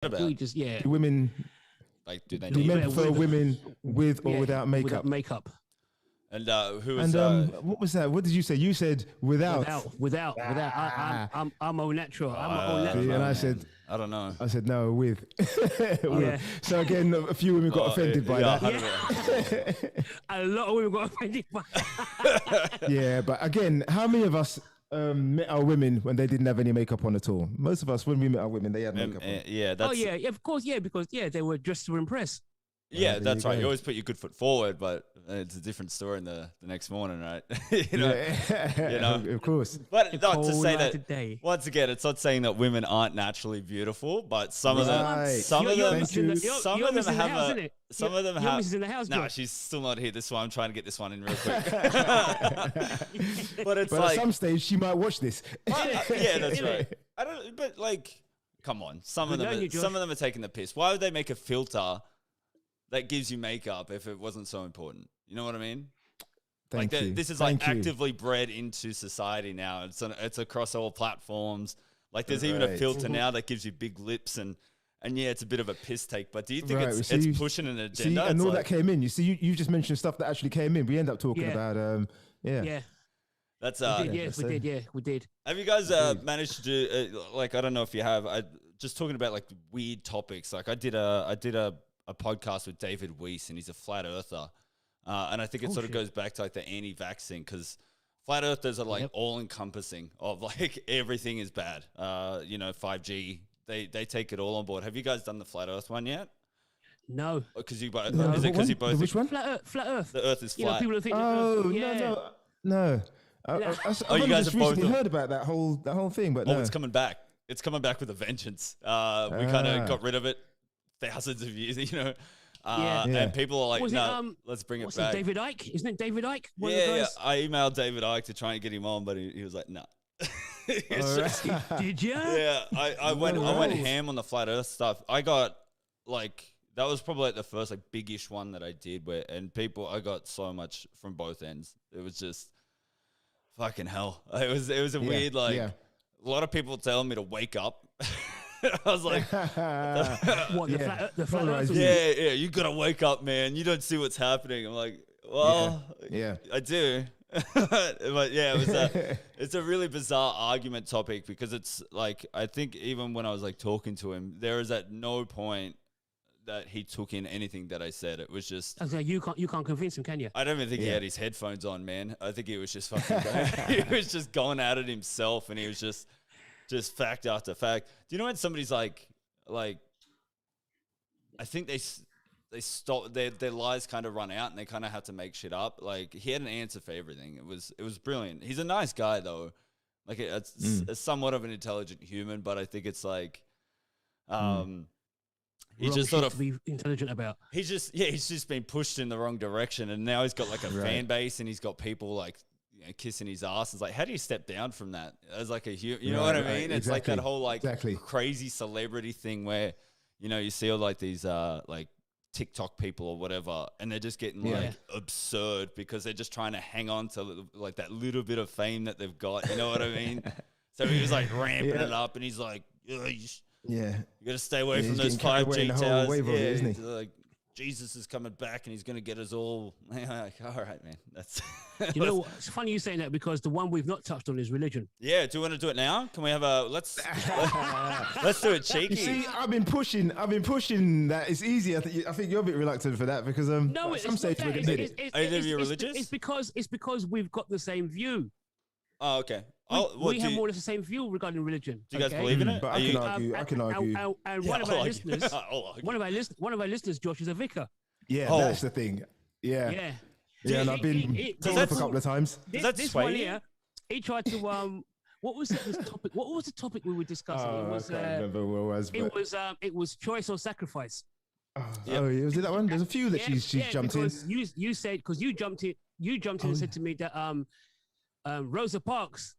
we just Do women like do they do men prefer women with or without makeup? Without makeup. And who was what was that? What did you say? You said without. Without. I'm all natural. I'm all natural. And I said, I don't know. I said no with. Yeah. So again, a few women got offended by that. A lot of women got offended by that. Yeah, but again, how many of us met our women when they didn't have any makeup on at all? Most of us, when we met our women, they had makeup on. Yeah, that's... Oh yeah, of course, yeah, because they were dressed to impress. Yeah, that's right. You always put your good foot forward, but it's a different story in the next morning, right? you know, of course. But not to say that today. Once again, it's not saying that women aren't naturally beautiful, but some of them have No, she's still not here. This is why I'm trying to get this one in real quick. But it's at some stage she might watch this. Yeah, that's right. I don't. But like, come on, some of them are taking the piss. Why would they make a filter that gives you makeup if it wasn't so important? You know what I mean? This is actively bred into society now. It's across all platforms. Like there's even a filter now that gives you big lips and yeah, it's a bit of a piss take. But do you think it's pushing an agenda? And all that came in. You see, you just mentioned stuff that actually came in. We end up talking about That's we did. Have you guys managed to do like, I don't know if you have. Just talking about like weird topics. Like I did a podcast with David Weiss, and he's a flat earther. And I think it sort of goes back to like the anti-vax thing, because flat earthers are like all encompassing of like everything is bad. 5G, they take it all on board. Have you guys done the flat earth one yet? No. Because you both, is it because you both? Which one? Flat earth. The earth is flat. People think no. You guys have both heard about that whole thing, but no. It's coming back. It's coming back with a vengeance. We kind of got rid of it thousands of years, and people are like, let's bring it back. David Icke? Isn't it David Icke? Yeah, I emailed David Icke to try and get him on, but he was like, no. Did you? Yeah, I went ham on the flat earth stuff. I got like, that was probably like the first like big-ish one that I did I got so much from both ends. It was just fucking hell. It was a weird, a lot of people telling me to wake up. I was like, what, the flat earth? Yeah, you gotta wake up, man. You don't see what's happening. I'm like, well, I do. But yeah, it's a really bizarre argument topic, because it's like, I think even when I was like talking to him, there is at no point that he took in anything that I said. It was just, you can't convince him, can you? I don't even think he had his headphones on, man. I think he was just fucking he was just going at it himself, and he was just fact after fact. Do you know when somebody's like I think they stop, their lies kind of run out and they kind of have to make shit up. Like, he had an answer for everything. It was brilliant. He's a nice guy though. Like, it's somewhat of an intelligent human, but I think it's like, he's just sort of be intelligent about. He's just been pushed in the wrong direction, and now he's got like a fan base, and he's got people like, kissing his ass. It's like, how do you step down from that as like a human? You know what I mean? It's like that whole like crazy celebrity thing where, you see all like these like TikTok people or whatever, and they're just getting like absurd because they're just trying to hang on to like that little bit of fame that they've got. You know what I mean? So he was like ramping it up, and he's like, you got to stay away from those 5G towers. Isn't he? Like, Jesus is coming back, and he's going to get us all. Like, all right, man. That's. It's funny you saying that, because the one we've not touched on is religion. Yeah, do you want to do it now? Can we have let's do it cheeky. You see, I've been pushing that. It's easy. I think you're a bit reluctant for that, because no, at some stage we're going to do it. Are you religious? It's because we've got the same view. Oh, okay. We have more or less the same view regarding religion. Do you guys believe in it? But I can argue. And one of our listeners, Josh, is a vicar. Yeah, that's the thing. Yeah. Yeah, and I've been told a couple of times. This one here, he tried to what was this topic? What was the topic we were discussing? I can't remember what it was. It was choice or sacrifice. Was it that one? There's a few that she's jumped in. You said, because you jumped in and said to me that Rosa Parks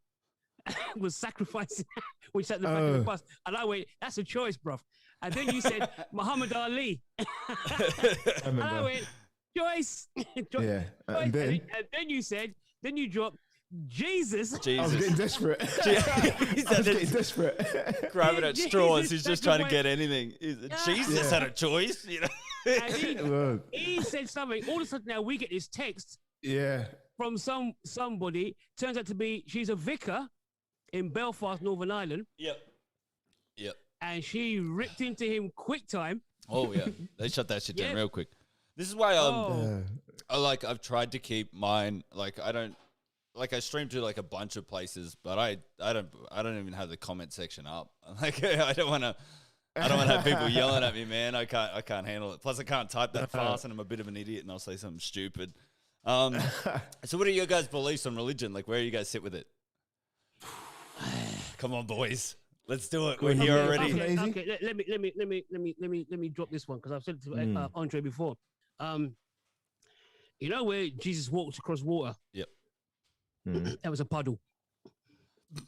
was sacrificing when she sat in the back of the bus, and I went, "That's a choice, bruv." And then you said Muhammad Ali, and I went, "Choice." Yeah, and then you said, then you dropped Jesus. I was getting desperate. He's getting desperate. grabbing at straws. He's just trying to get sacrificed- anything. Jesus had a choice, you know. And he said something. All of a sudden now we get this text Yeah. from somebody. Turns out to be she's a vicar in Belfast, Northern Ireland. Yep. And she ripped into him quick time. Oh yeah, they shut that shit down Yeah. real quick. This is why Oh. I've tried to keep mine I stream to like a bunch of places, but I don't even have the comment section up. Like I don't want to have people yelling at me, man. I can't handle it. Plus I can't type that fast, and I'm a bit of an idiot, and I'll say something stupid. So what are your guys' beliefs on religion? Like, where do you guys sit with it? Come on, boys. Let's do it. We're here already. Okay. Let me drop this one because I've said it to Andre before. You know where Jesus walked across water? Yep. That was a puddle.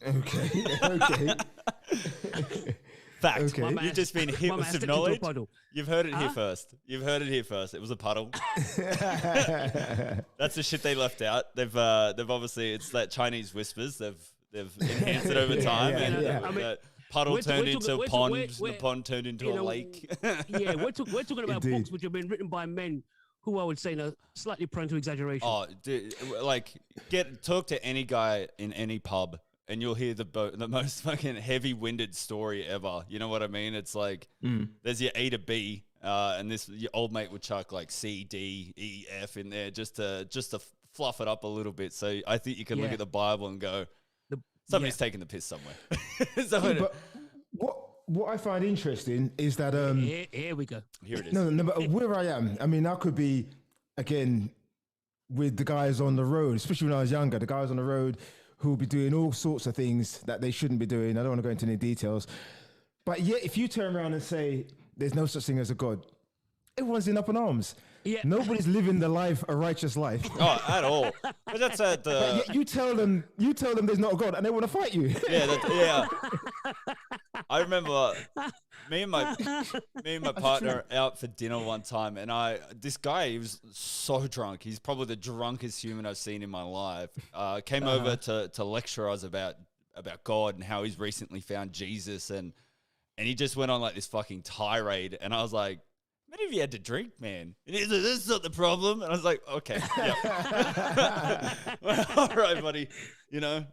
Okay. Fact. Okay. You've just been hit with some knowledge. You've heard it here first. It was a puddle. That's the shit they left out. They've obviously, it's that Chinese whispers. They've enhanced it over time. That puddle turned into a pond. The pond turned into a lake. Yeah, we're talking about books which have been written by men who I would say are slightly prone to exaggeration. Oh, dude, like talk to any guy in any pub, and you'll hear the most fucking heavy-winded story ever. You know what I mean? It's like there's your A to B, and your old mate would chuck like C, D, E, F in there just to fluff it up a little bit. So I think you can look at the Bible and go, somebody's taking the piss somewhere. But what I find interesting is that here we go. Here it is. No, but where I am, I mean, I could be again with the guys on the road, especially when I was younger. The guys on the road who will be doing all sorts of things that they shouldn't be doing. I don't want to go into any details, but yet if you turn around and say there's no such thing as a God, everyone's in up in arms. Yeah. Nobody's living a righteous life. Oh, at all. But that's at But yet you tell them there's not a God, and they want to fight you. Yeah. I remember me and my partner out for dinner one time, and this guy, he was so drunk. He's probably the drunkest human I've seen in my life. Came over to lecture us about God and how he's recently found Jesus, and he just went on like this fucking tirade, and I was like, many of you had to drink, man. And he's like, this is not the problem. And I was like, okay, yeah. All right, buddy. You know,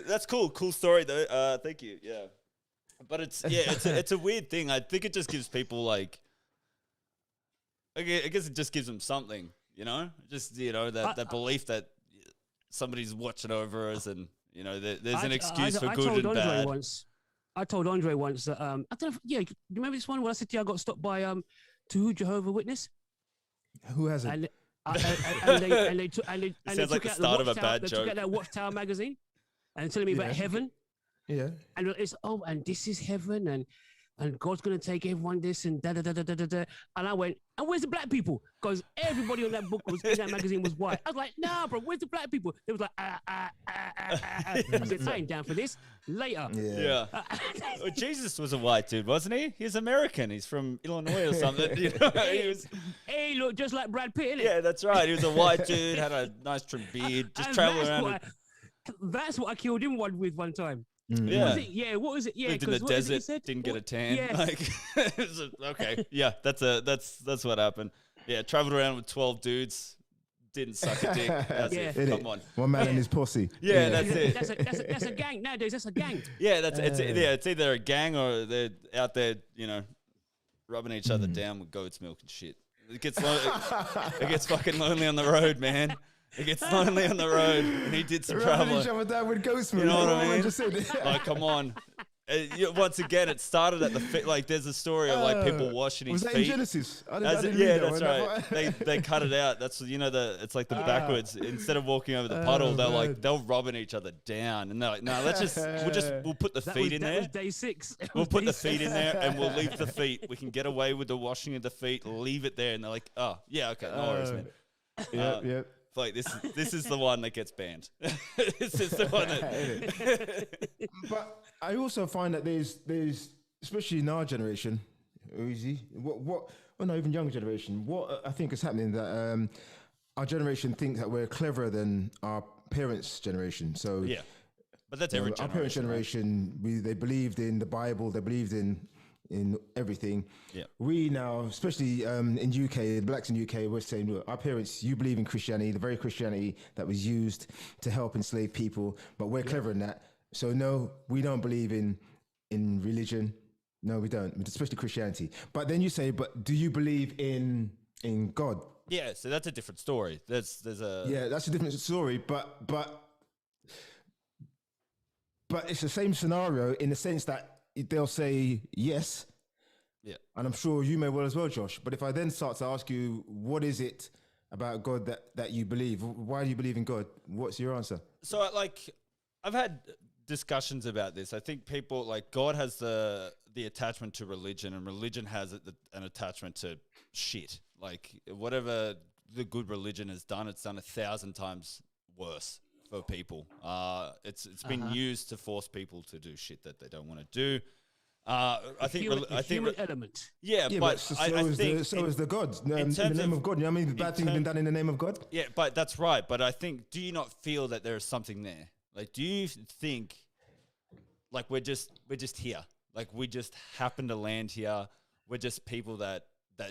that's cool. Cool story, though. Thank you. Yeah. But it's a weird thing. I think it just gives people like, I guess it just gives them something, you know? Just, you know, that belief that somebody's watching over us, and, you know, there's an excuse for good and bad. I told Andre once that, I don't know if, you remember this one when I said to you I got stopped by two Jehovah's Witness? Who hasn't? And they took Sounds like the start of a bad joke. They took out that Watchtower magazine and telling me about heaven. Yeah. And it's, and this is heaven, and God's going to take everyone this and da da da da da da. And I went, and where's the black people? Because everybody on that book in that magazine was white. I was like, nah, bro, where's the black people? They was like, I said, I ain't down for this. Later. Yeah. Well, Jesus was a white dude, wasn't he? He's American. He's from Illinois or something. You know? He looked just like Brad Pitt, innit? Yeah, that's right. He was a white dude, had a nice trim beard, just traveling around. That's what I killed him with one time. Yeah. What was it? Yeah, lived in the desert, didn't get a tan. Yeah. Like, okay, yeah, that's what happened. Yeah, traveled around with 12 dudes, didn't suck a dick. That's it. Come on, one man and his pussy. Yeah, that's it. That's a gang nowadays. That's a gang. Yeah, it's either a gang or they're out there, you know, rubbing each other down with goat's milk and shit. It gets fucking lonely on the road, man. It gets lonely on the road, and he did some traveling. Each other down with ghost milk. You know what I mean? Just said. Like, come on. Once again, it started at the feet. Like, there's a story of like people washing his feet. Was that in Genesis? I didn't yeah, read that's right. They cut it out. That's it's like the backwards. Instead of walking over the puddle, they're rubbing each other down, and they're like, no, we'll put the feet in there. That was day 6. We'll put the feet in there, and we'll leave the feet. We can get away with the washing of the feet. Leave it there, and they're like, oh yeah, okay, no worries, man. Yeah. Like this is the one that gets banned. This is the one that. But I also find that there's especially in our generation, not even younger generation. What I think is happening that our generation thinks that we're cleverer than our parents' generation. So yeah, but that's every generation. Our parents' generation, they believed in the Bible. They believed in everything. Yeah. We now, especially in UK, the blacks in UK, we're saying, look, our parents, you believe in Christianity, the very Christianity that was used to help enslave people, but we're clever in that. So no, we don't believe in religion. No, we don't, especially Christianity. But then you say, but do you believe in God? Yeah, so that's a different story. That's a different story, but it's the same scenario in the sense that they'll say yes. Yeah. And I'm sure you may well as well, Josh. But if I then start to ask you, what is it about God that you believe? Why do you believe in God? What's your answer? So I've had discussions about this. I think people God has the attachment to religion, and religion has an attachment to shit. Like whatever the good religion has done, it's done 1,000 times worse for people. It's been used to force people to do shit that they don't want to do. I think human element. Yeah, but so is the God. In the name of God. You know what I mean? Bad things been done in the name of God. Yeah, but that's right. But I think, do you not feel that there is something there? Like, do you think like we're just here? Like we just happen to land here. We're just people that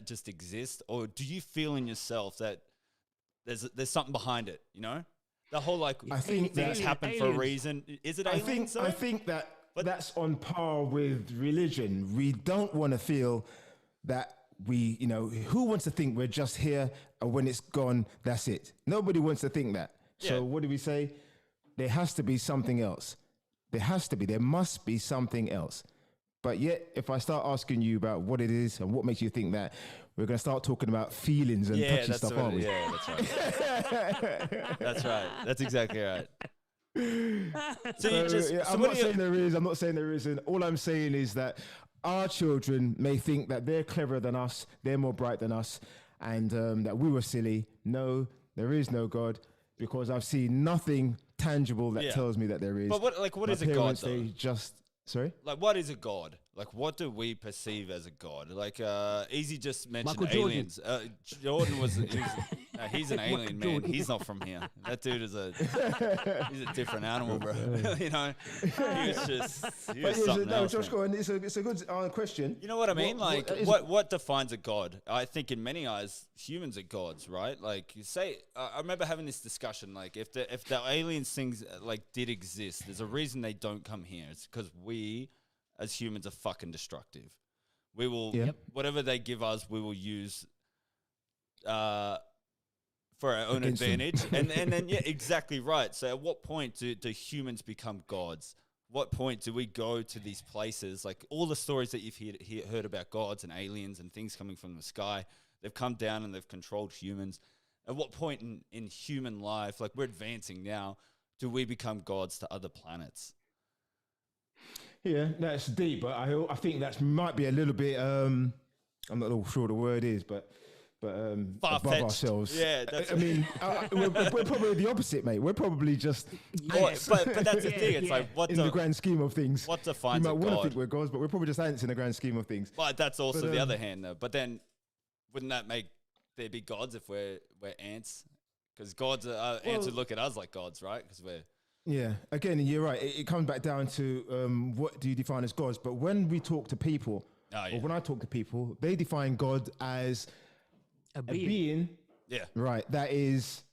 just exist, or do you feel in yourself that there's something behind it? You know, the whole I think things happen for a reason. Is it aliens? I think that's on par with religion. We don't want to feel that who wants to think we're just here and when it's gone, that's it. Nobody wants to think that. Yeah. So what do we say? There has to be something else. There must be something else. But yet, if I start asking you about what it is and what makes you think that, we're going to start talking about feelings and touchy stuff, aren't we? Yeah, that's right. That's right. That's exactly right. I'm not saying there isn't. All I'm saying is that our children may think that they're cleverer than us, they're more bright than us, and that we were silly. No, there is no God, because I've seen nothing tangible that tells me that there is. But what is a God, though? Sorry? Like, what is a God? Like, what do we perceive as a God? Like, Easy just mentioned Michael aliens. Jordan he's an alien, man. He's not from here. That dude is he's a different animal, bro. You know, he was something else. Josh, go on. It's a good question. You know what I mean? What defines a God? I think in many eyes, humans are gods, right? Like, you say, I remember having this discussion. Like, if the aliens things did exist, there's a reason they don't come here. It's because we, as humans, are fucking destructive. We will whatever they give us, we will use for our own advantage. and then exactly right. So at what point do humans become gods? What point do we go to these places? Like all the stories that you've heard about gods and aliens and things coming from the sky, they've come down and they've controlled humans. At what point in human life, like we're advancing now, do we become gods to other planets? Yeah, that's deep, but I think that might be a little bit, I'm not sure the word is, but above ourselves. Yeah, we're probably the opposite, mate. We're probably just ants. But that's the thing. It's like in the grand scheme of things. What defines a God? We might want to think we're gods, but we're probably just ants in the grand scheme of things. But that's also the other hand, though. But then, wouldn't that make there be gods if we're ants? Because ants would look at us like gods, right? Because we're Again, you're right. It comes back down to what do you define as gods? But when we talk to people, or when I talk to people, they define God as a being, right, that is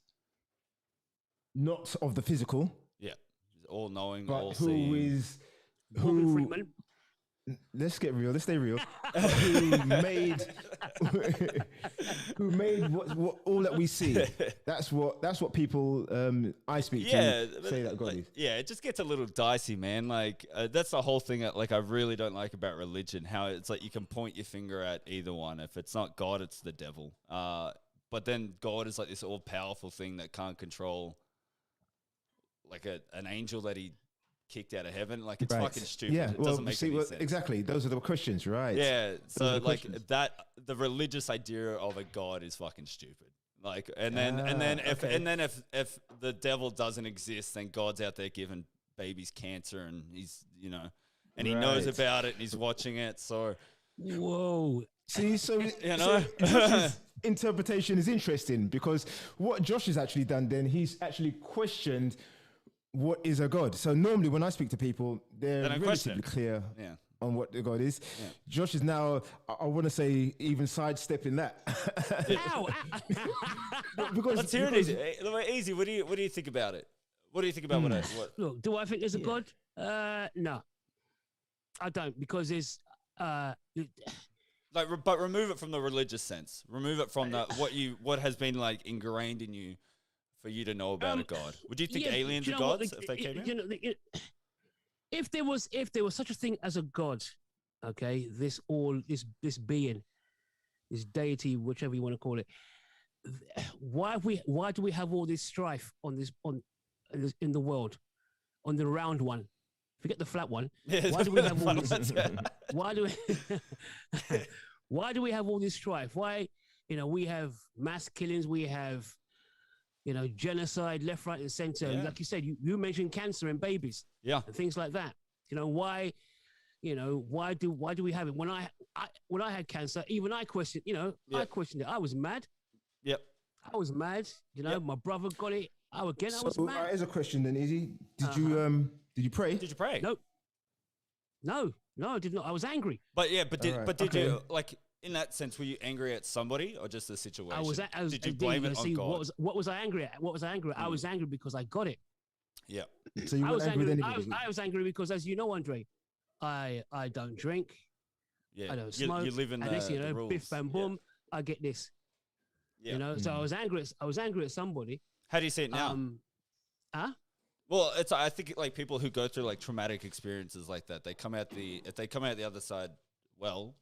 not of the physical, all knowing, but all seeing. Let's get real. Let's stay real. who made what all that we see? That's what people I speak to say that God is. Yeah, it just gets a little dicey, man. Like that's the whole thing that I really don't like about religion. How it's like you can point your finger at either one. If it's not God, it's the devil. But then God is like this all powerful thing that can't control like an angel that he kicked out of heaven. Like it's fucking stupid. Yeah, it doesn't make any sense. Exactly. Those are the questions, right? Yeah. So like the religious idea of a God is fucking stupid. Like and then if the devil doesn't exist, then God's out there giving babies cancer and he's and he knows about it and he's watching it. So whoa. See, so interpretation is interesting because what Josh has actually done, then he's actually questioned what is a God. So normally when I speak to people, they're relatively clear on what the God is. Yeah. Josh is now, I want to say, even sidestepping that. Ow! Let's hear it easy. What do you think about it? What do you think about what? Look, do I think there's a God? No, I don't, because there's but remove it from the religious sense. Remove it from what has been like ingrained in you for you to know about a God. Would you think aliens are gods if they came in? If there was such a thing as a God, okay, this being, this deity, whichever you want to call it, why do we have all this strife in the world, on the round one? Forget the flat one. Why do we have all this? Why do we have all this strife? Why, we have mass killings, we have, genocide left, right, and center. Yeah. Like you said, you mentioned cancer in babies, and things like that. Why do we have it? When I had cancer, even I questioned. I questioned it. I was mad. Yep. I was mad. My brother got it. I was mad. Here's a question then, Izzy. Did you pray? Did you pray? No, I did not. I was angry. But did you, like, in that sense, were you angry at somebody or just the situation? Did you blame it on God? What was I angry at? I was angry because I got it. Yeah. So you were angry with anybody? I was angry because, as you know, André, I don't drink. Yeah. I don't smoke. You live in the rules. Biff bam boom. I get this. Yeah. So I was angry at somebody. How do you see it now? Well, I think like people who go through like traumatic experiences like that, if they come out the other side, well,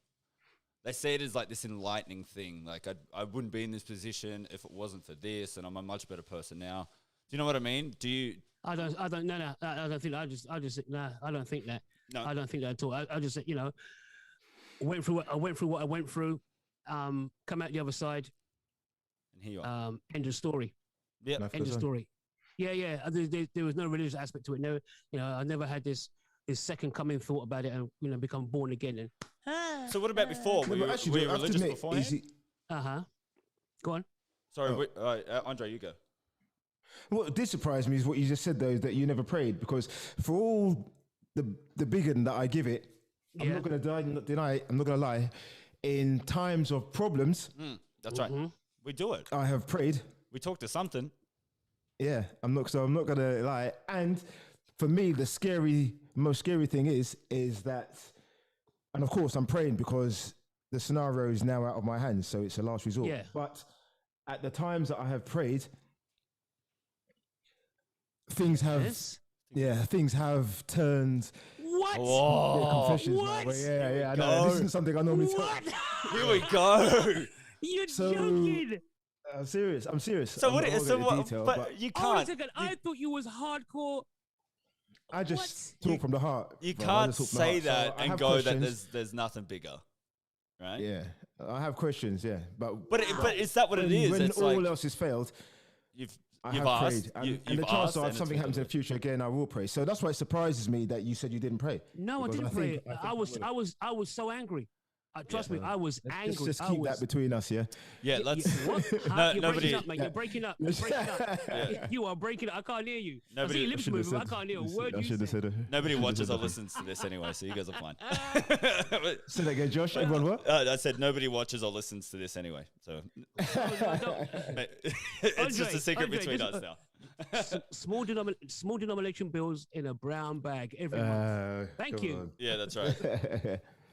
they see it as like this enlightening thing. Like I wouldn't be in this position if it wasn't for this, and I'm a much better person now. Do you know what I mean? Do you? I don't think. I don't think that. I don't think that at all. I just, went through what I went through. Come out the other side. And here you are. End of story. Yeah. End of story. Yeah. There was no religious aspect to it. No, I never had this second coming thought about it and become born again. And so what about before? Were you religious beforehand? Go on. Sorry, André, you go. What did surprise me is what you just said, though, is that you never prayed, because for all the big one that I give it, I'm not going to deny, I'm not going to lie, in times of problems, that's right. We do it. I have prayed. We talk to something. Yeah, I'm not going to lie. And for me, the most scary thing is that, and of course I'm praying because the scenario is now out of my hands, so it's a last resort. Yeah. But at the times that I have prayed, things have turned. What? Confessions. What? Yeah, I know. This isn't something I normally tell. Here we go. You're joking. I'm serious. So what? But you can't. Wait a second. I thought you was hardcore. I just talk from the heart. You can't say that and go that there's nothing bigger, right? Yeah, I have questions. Yeah, but is that what it is? When all else has failed, I have asked, prayed, and the chance that if something happens in the future again, I will pray. So that's why it surprises me that you said you didn't pray. No, I didn't pray. I was so angry. Trust me, I was angry. Let's just keep that between us, yeah? Yeah, let's... You're breaking up, mate. You're breaking up. You are breaking up. I can't hear you. I see your lips moving, but I can't hear a word you say. Nobody watches or listens to this anyway, so you guys are fine. Say that again, Josh. Everyone what? I said nobody watches or listens to this anyway, so... It's just a secret between us now. Small denomination bills in a brown bag every month. Thank you. On. Yeah, that's right.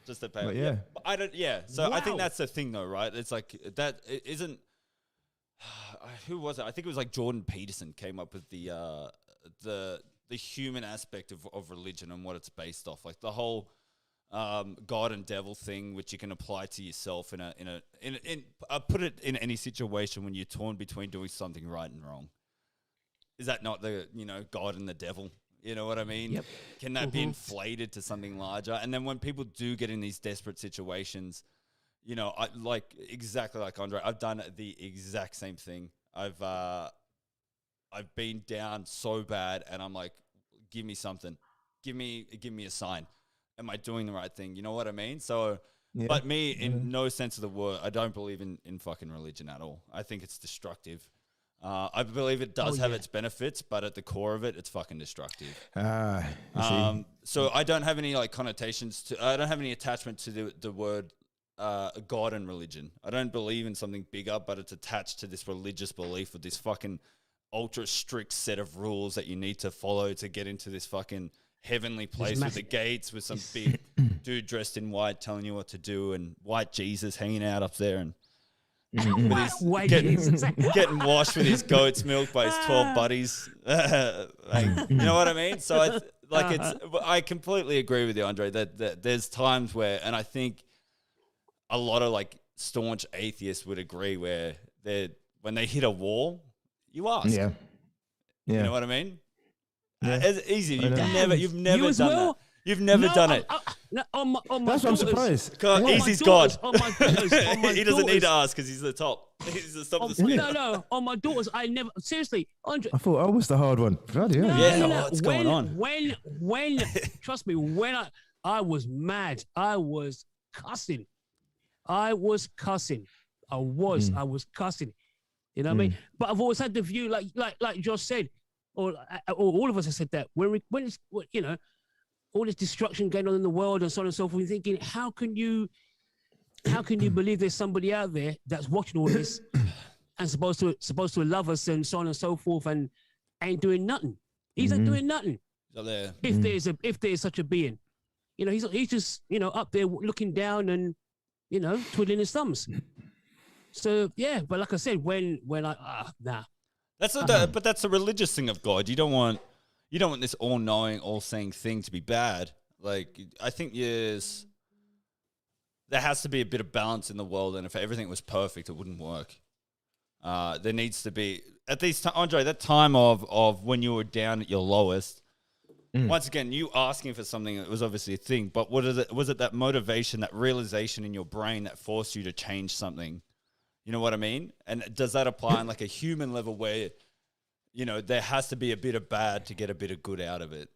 Just to pay. Yeah. I don't. Yeah. So I think that's the thing, though, right? It's like that. It isn't. Who was it? I think it was like Jordan Peterson came up with the human aspect of religion and what it's based off, like the whole God and devil thing, which you can apply to yourself in put it in any situation when you're torn between doing something right and wrong. Is that not the God and the devil? You know what I mean? Yep. Can that be inflated to something larger? And then when people do get in these desperate situations, exactly like André, I've done the exact same thing. I've been down so bad, and I'm like, give me something, give me a sign. Am I doing the right thing? You know what I mean? So But me, in no sense of the word, I don't believe in fucking religion at all. I think it's destructive. I believe it does have its benefits, but at the core of it, it's fucking destructive. So I don't have any like connotations I don't have any attachment to the word God and religion. I don't believe in something bigger, but it's attached to this religious belief with this fucking ultra strict set of rules that you need to follow to get into this fucking heavenly place with the gates with some big dude dressed in white telling you what to do and white Jesus hanging out up there and getting washed with his goat's milk by his 12 buddies. You know what I mean? So I completely agree with you, Andre, that there's times where, and I think a lot of like staunch atheists would agree where when they hit a wall, you ask. Yeah. You know what I mean? It's easy. You've never done that. You've never done it. On my That's why I'm surprised. Easy's God. He doesn't need to ask because he's the top. He's the top of the screen. No. On my daughters, I never. Seriously, Andre. I thought I was the hard one. Bloody hell. What's going on? When trust me, when I was mad, I was cussing. I was cussing. You know what I mean? But I've always had the view, like Josh said, or all of us have said that when it's, you know, all this destruction going on in the world and so on and so forth, you're thinking, how can you believe there's somebody out there that's watching all this and supposed to love us and so on and so forth and ain't doing nothing? He's not doing nothing. There. If there's such a being, you know, he's just, you know, up there looking down and, you know, twiddling his thumbs. So yeah, but like I said, when I nah. But that's the religious thing of God. You don't want this all-knowing, all-seeing thing to be bad. Like, I think there has to be a bit of balance in the world, and if everything was perfect, it wouldn't work. There needs to be, at least, Andre, that time of when you were down at your lowest, once again, you asking for something, it was obviously a thing, but was it that motivation, that realization in your brain that forced you to change something? You know what I mean? And does that apply on like a human level where, you know, there has to be a bit of bad to get a bit of good out of it?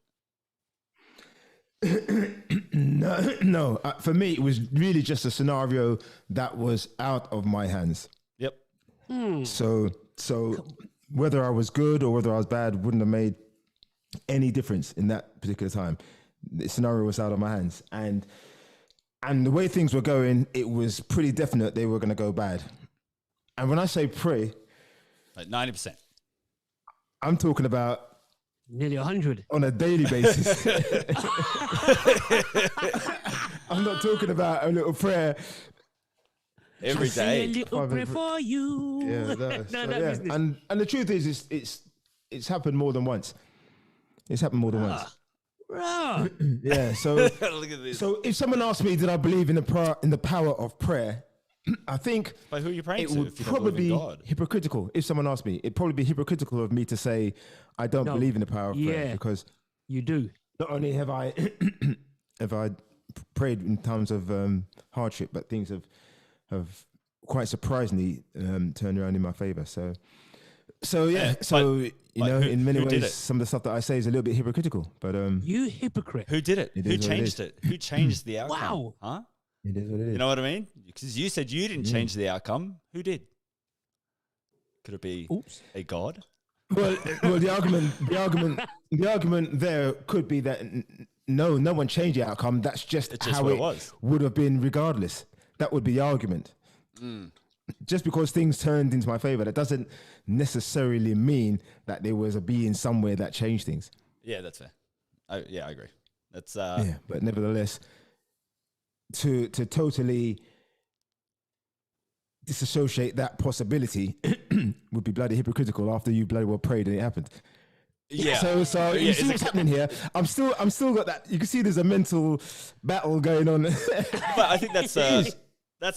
No. For me, it was really just a scenario that was out of my hands. Yep. So whether I was good or whether I was bad wouldn't have made any difference in that particular time. The scenario was out of my hands. And the way things were going, it was pretty definite they were going to go bad. And when I say pray... Like 90%. I'm talking about... Nearly 100. On a daily basis. I'm not talking about a little prayer... Every day. A little prayer for you. Yeah, And the truth is, it's happened more than once. It's happened more than once. Yeah. So look at this. So if someone asked me, did I believe in the power of prayer? I think. But who are you praying it to? would probably be hypocritical. If someone asked me, it'd probably be hypocritical of me to say I don't believe in the power of prayer, because you do. Not only have I prayed in times of hardship, but things have quite surprisingly turned around in my favor. So yeah, in many ways, some of the stuff that I say is a little bit hypocritical. But you hypocrite. Who did it? Who changed it? Who changed the outcome? Wow. Huh? It is what it is. You know what I mean? Because you said you didn't change the outcome. Who did? Could it be a god? Well, the argument there could be that no one changed the outcome. That's just how it was. Would have been regardless. That would be the argument. Just because things turned into my favor, that doesn't necessarily mean that there was a being somewhere that changed things. Yeah, that's fair. I agree. That's but nevertheless, to totally disassociate that possibility would be bloody hypocritical after you bloody well prayed and it happened. Yeah. So you see what's happening here. I'm still got that. You can see there's a mental battle going on. But I think that's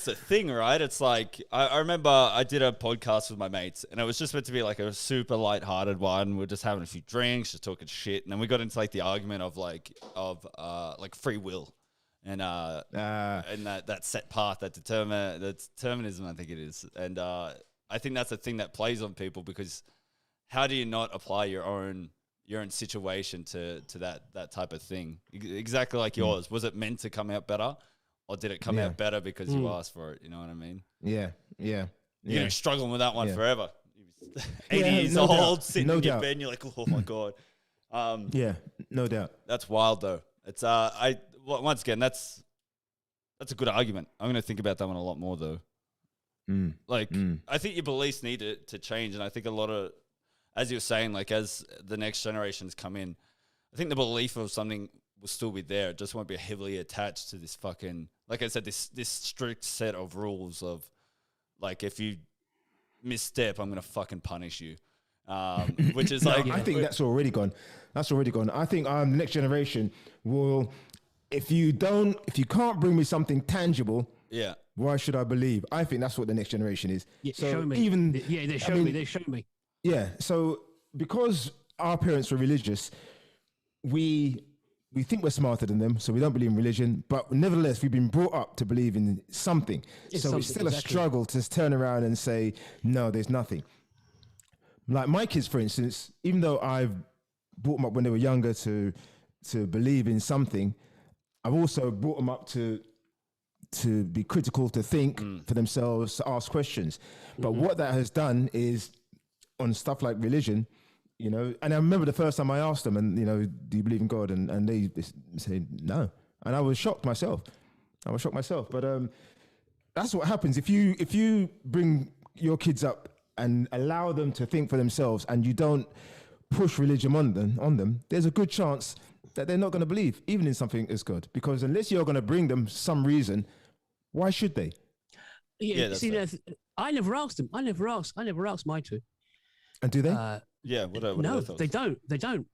the thing, right? It's like, I remember I did a podcast with my mates, and it was just meant to be like a super lighthearted one. We're just having a few drinks, just talking shit. And then we got into like the argument of free will and that set path, that's determinism, I think it is. And I think that's a thing that plays on people, because how do you not apply your own situation to that type of thing? Exactly like yours. Was it meant to come out better? or did it come out better because you asked for it? You know what I mean? Yeah. You're gonna be struggling with that one forever. 80 Yeah, years no old, doubt. sitting No in your doubt. bed, and you're like, oh my god. Yeah, no doubt. That's wild though. It's once again, that's a good argument. I'm gonna think about that one a lot more though. I think your beliefs need to change, and I think a lot of, as you were saying, like as the next generations come in, I think the belief of something will still be there. It just won't be heavily attached to this fucking, like I said, this strict set of rules of, like, if you misstep, I'm gonna fucking punish you. Which is like, I think that's already gone. That's already gone. I think the next generation will, if you can't bring me something tangible, why should I believe? I think that's what the next generation is. Yeah, so show me. Even they show me. They show me. Yeah. So because our parents were religious, we think we're smarter than them, so we don't believe in religion. But nevertheless, we've been brought up to believe in something. So it's still a struggle to turn around and say, no, there's nothing. Like my kids, for instance, even though I've brought them up when they were younger to believe in something, I've also brought them up to be critical, to think for themselves, to ask questions. But what that has done is, on stuff like religion, you know, and I remember the first time I asked them, and, you know, do you believe in God? And they said no. And I was shocked myself. But that's what happens. If you bring your kids up and allow them to think for themselves, and you don't push religion on them, there's a good chance that they're not going to believe even in something as God. Because unless you're going to bring them some reason, why should they? Yeah, see, I never asked them. I never asked my two. And do they? No, they don't. They don't. They don't.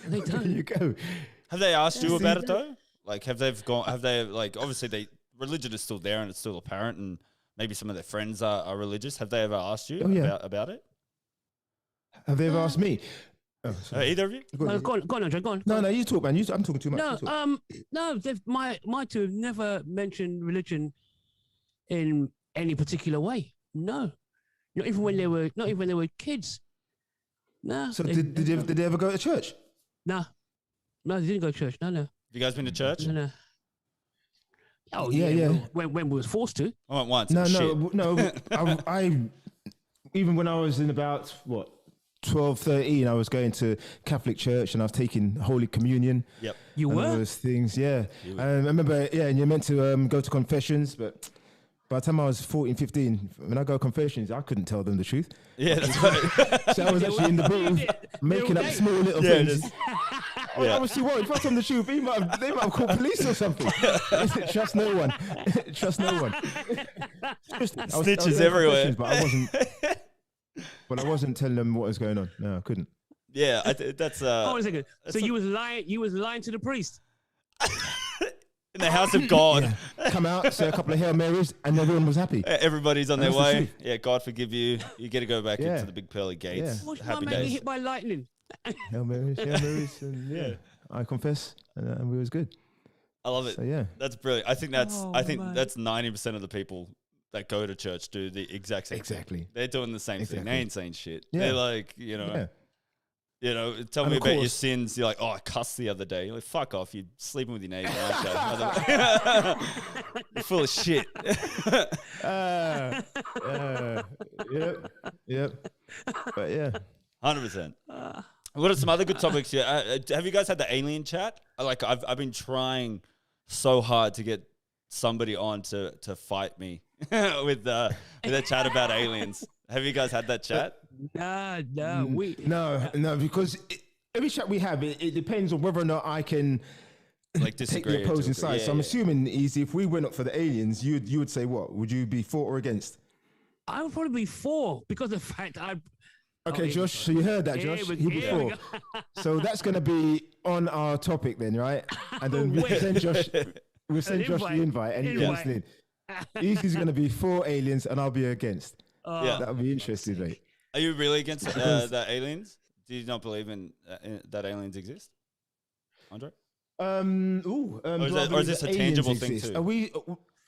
There you go. Have they asked you about it though? Like, have they like, obviously religion is still there and it's still apparent, and maybe some of their friends are religious. Have they ever asked you about it? Have they ever asked me? Either of you? Go on, André, go on. No, you talk, man. I'm talking too much. No, my two have never mentioned religion in any particular way. No, not even when they were kids. No. So did they ever go to church? No, they didn't go to church. No. Have you guys been to church? No. Oh yeah. When we was forced to. I went once. No. I even when I was in about 12, 13, I was going to Catholic church and I was taking Holy Communion. Yep. You were? Those things, yeah. I remember, and you're meant to go to confessions, but by the time I was 14, 15, when I go to confessions, I couldn't tell them the truth. Yeah, that's right. So I was actually in the booth making up small little things. I obviously worried. If I told them the truth, they might have called police or something. Trust no one. Trust no one. Snitches everywhere. But I wasn't telling them what was going on. No, I couldn't. Yeah, that's. Hold on a second. So you was lying. You was lying to the priest. In the house of God. Yeah. Come out, say a couple of Hail Marys, and everyone was happy. Everybody's on their way. Yeah, God forgive you. You get to go back into the big pearly gates. Watch my man get hit by lightning. Hail Marys, and I confess, and we was good. I love it. So, yeah, that's brilliant. I think that's 90% of the people that go to church do the exact same thing. They're doing the same thing. They ain't saying shit. Yeah. They're like, tell me about your sins. You're like, oh, I cussed the other day. You're like, fuck off. You're sleeping with your neighbor, aren't you? You're full of shit. Yep. But yeah. 100%. What are some other good topics here? Have you guys had the alien chat? Like, I've been trying so hard to get somebody on to fight me with a chat about aliens. Have you guys had that chat? No, because every chat we have, it depends on whether or not I can like disagree take the opposing side. Yeah, so I'm assuming, Easy, if we went up for the aliens, you would say what? Would you be for or against? I would probably be for, because of the fact Okay, Josh, so you heard that, Josh. He'll be for. So that's going to be on our topic then, right? And then we'll send Josh the invite and he's listening. Easy's going to be for aliens and I'll be against. That would be interesting, mate. Are you really against the aliens? Do you not believe in that aliens exist, Andre? Or is this a tangible thing too? Are we?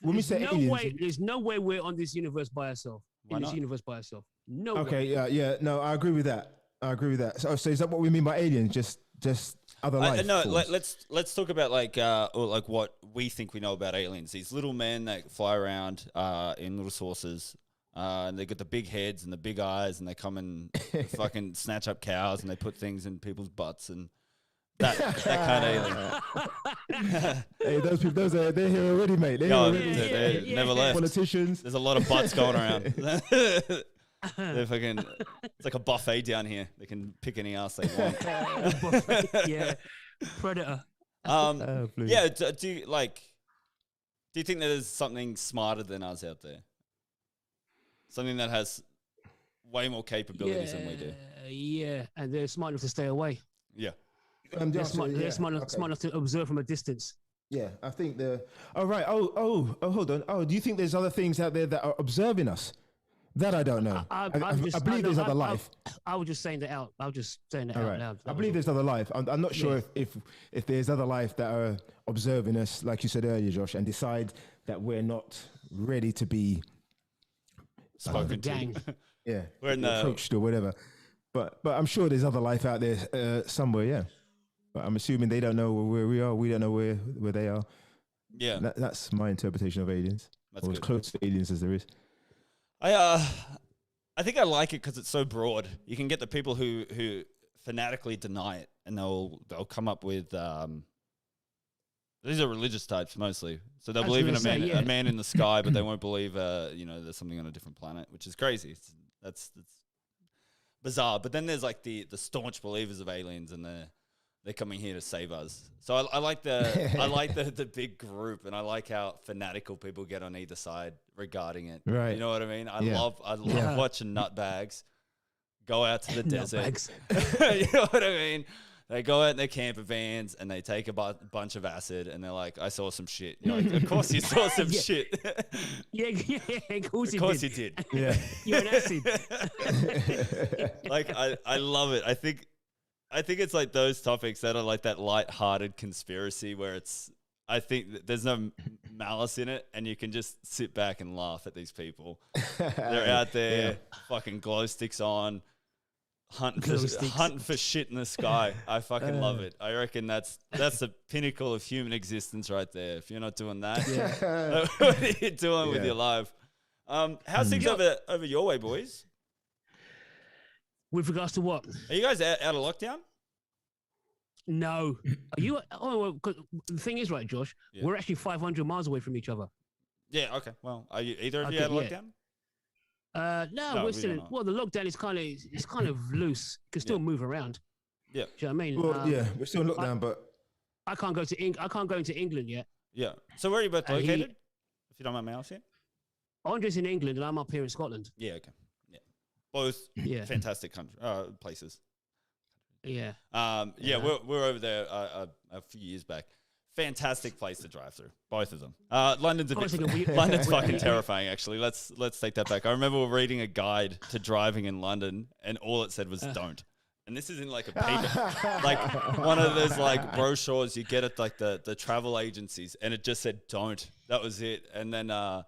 When we say aliens, there's no way we're on this universe by ourselves. No. Okay. Way. Yeah. No, I agree with that. So is that what we mean by aliens? Just just other life. No, let's talk about or like what we think we know about aliens. These little men that fly around in little saucers. And they got the big heads and the big eyes, and they come and fucking snatch up cows, and they put things in people's butts, and that kind of alien. Hey, those people, they're here already, mate. They're never left. Politicians. There's a lot of butts going around. They're fucking. It's like a buffet down here. They can pick any ass they want. Yeah, predator. Yeah. Do you think there's something smarter than us out there? Something that has way more capabilities than we do. Yeah, and they're smart enough to stay away. Yeah. They're smart enough to observe from a distance. Yeah, I think right. Oh, hold on. Oh, do you think there's other things out there that are observing us? That I don't know. I believe there's other life. I was just saying that out. I was just saying that out loud. I believe there's other life. I'm not sure if there's other life that are observing us, like you said earlier, Josh, and decide that we're not ready to be spoken to. Yeah, we're approached or whatever. But I'm sure there's other life out there somewhere. Yeah, but I'm assuming they don't know where we are. We don't know where they are. Yeah, that's my interpretation of aliens. Or as close to aliens as there is. I think I like it because it's so broad. You can get the people who fanatically deny it, and they'll come up with these are religious types mostly, so they'll believe in a man in the sky, but they won't believe there's something on a different planet, which is crazy. That's bizarre. But then there's like the staunch believers of aliens, and they're coming here to save us. So I like the big group, and I like how fanatical people get on either side regarding it. Right. You know what I mean? I love watching nutbags go out to the desert. You know what I mean? They go out in their camper vans and they take a bunch of acid, and they're like, "I saw some shit." You're like, "Of course you saw some shit." Yeah, of course you did. Yeah, you're an acid. Like I love it. I think it's like those topics that are like that light-hearted conspiracy where I think there's no malice in it, and you can just sit back and laugh at these people. They're out there, fucking glow sticks on. Hunting for shit in the sky. I fucking love it. I reckon that's the pinnacle of human existence right there. If you're not doing that, what are you doing with your life? How's things over your way, boys? With regards to what? Are you guys out of lockdown? No. Are you? Oh, well, 'cause the thing is, right, Josh, we're actually 500 miles away from each other. Yeah. Okay. Well, are you either of you out of lockdown? No, we're still. Well, the lockdown is kind of loose. You can still move around. Yeah. Do you know what I mean? Well, we're still in lockdown, but I can't go to I can't go into England yet. Yeah. So where are you both located? If you don't mind me asking. Andre's in England, and I'm up here in Scotland. Yeah. Okay. Yeah. Both fantastic places. Yeah. We're over there a few years back. Fantastic place to drive through, both of them. London's London's fucking terrifying. Actually, let's take that back. I remember reading a guide to driving in London, and all it said was "don't." And this is in like a paper, like one of those like brochures you get at like the travel agencies, and it just said "don't." That was it. And then that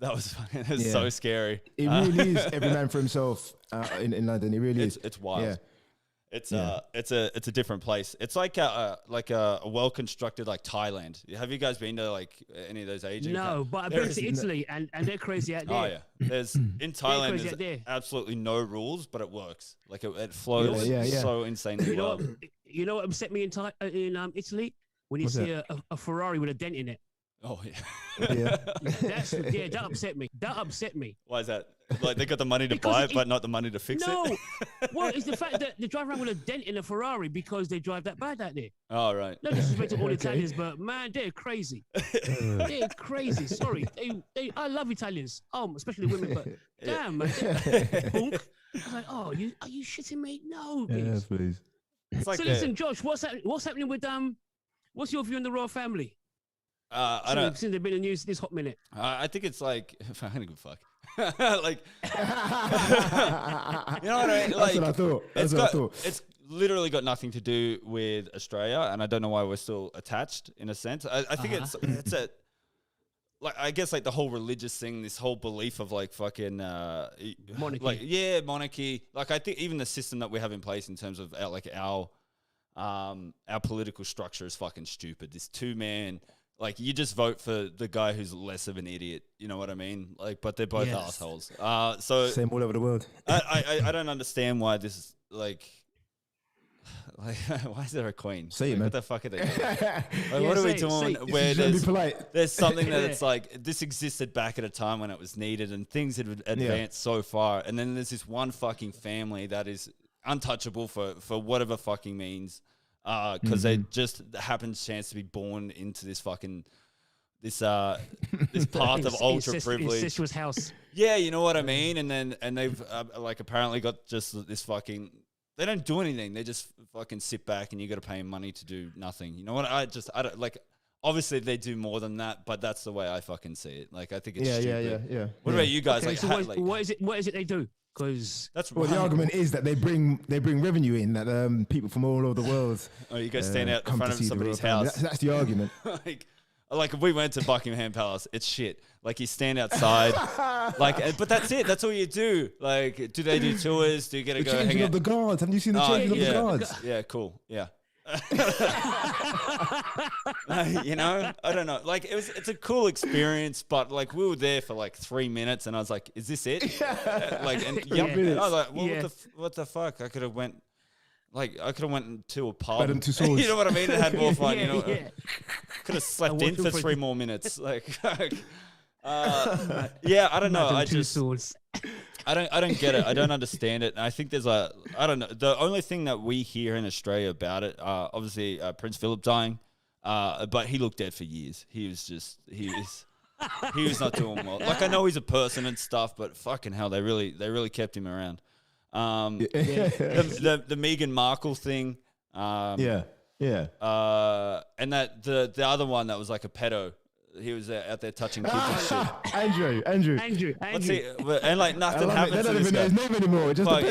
was fucking, it was so scary. It really is every man for himself in London. It really is. It's wild. Yeah. It's a different place. It's like a well constructed like Thailand. Have you guys been to like any of those Asian? No, but I've been to Italy and they're crazy out there. Oh yeah, there's in Thailand there's absolutely no rules, but it works. Like it flows so insanely well. You know what upset me in Italy? When you see a Ferrari with a dent in it. Oh yeah, that upset me. That upset me. Why is that? Like they got the money to buy it, but not the money to fix it. No, well, it's the fact that they drive around with a dent in a Ferrari because they drive that bad out there. Oh right. No disrespect to all Italians, but man, they're crazy. They're crazy. Sorry, I love Italians. Especially women, but damn, man. Punk. I was like, are you shitting me? No, please. It's like listen, Josh, what's happening with what's your view on the royal family? I don't. Since they've been in the news this hot minute. I think it's like I don't give a fuck. Like, you know what I mean? Like, that's what I thought. It's literally got nothing to do with Australia, and I don't know why we're still attached in a sense. I think it's a like I guess like the whole religious thing, this whole belief of like fucking monarchy. Like monarchy. Like I think even the system that we have in place in terms of our our political structure is fucking stupid. This 2-man, like, you just vote for the guy who's less of an idiot. You know what I mean? Like, but they're both assholes. So same all over the world. I don't understand why this is like why is there a queen? Say it, like, man. What the fuck are they doing? Like, what are we doing where there's something that it's like, this existed back at a time when it was needed and things had advanced so far. And then there's this one fucking family that is untouchable for whatever fucking means. Because they just happen chance to be born into this fucking this path of ultra privilege. Incestuous house. Yeah, you know what I mean. And they've like apparently got just this fucking. They don't do anything. They just fucking sit back, and you got to pay them money to do nothing. You know what? I don't like. Obviously, they do more than that, but that's the way I fucking see it. Like, I think it's stupid. Yeah. What about you guys? Okay, like, so what is it they do? Because that's the argument is that they bring revenue in, that people from all over the world. Oh, you guys stand out in front of somebody's house. That's the argument. Like if we went to Buckingham Palace, it's shit. Like, you stand outside, like, but that's it. That's all you do. Like, do they do tours? Do you get to go hang out? Changing of the guards. Haven't you seen the changing of the guards? Yeah, cool. Yeah. You know, I don't know. Like, it's a cool experience, but like, we were there for like 3 minutes, and I was like, "Is this it?" Like, and I was like, "Well, what the fuck?" I could have went to a pub. You know what I mean? And had more fun. Could have slept in for 3 more minutes. Like, I don't know. I don't get it. I don't understand it. And I think there's I don't know. The only thing that we hear in Australia about it, obviously Prince Philip dying, but he looked dead for years. He was not doing well. Like, I know he's a person and stuff, but fucking hell, they really kept him around. The Meghan Markle thing. And that the other one that was like a pedo. He was out there touching kids and shit. Andrew. Let's see, and like nothing happened to this guy. They don't even know his name anymore. Just Like,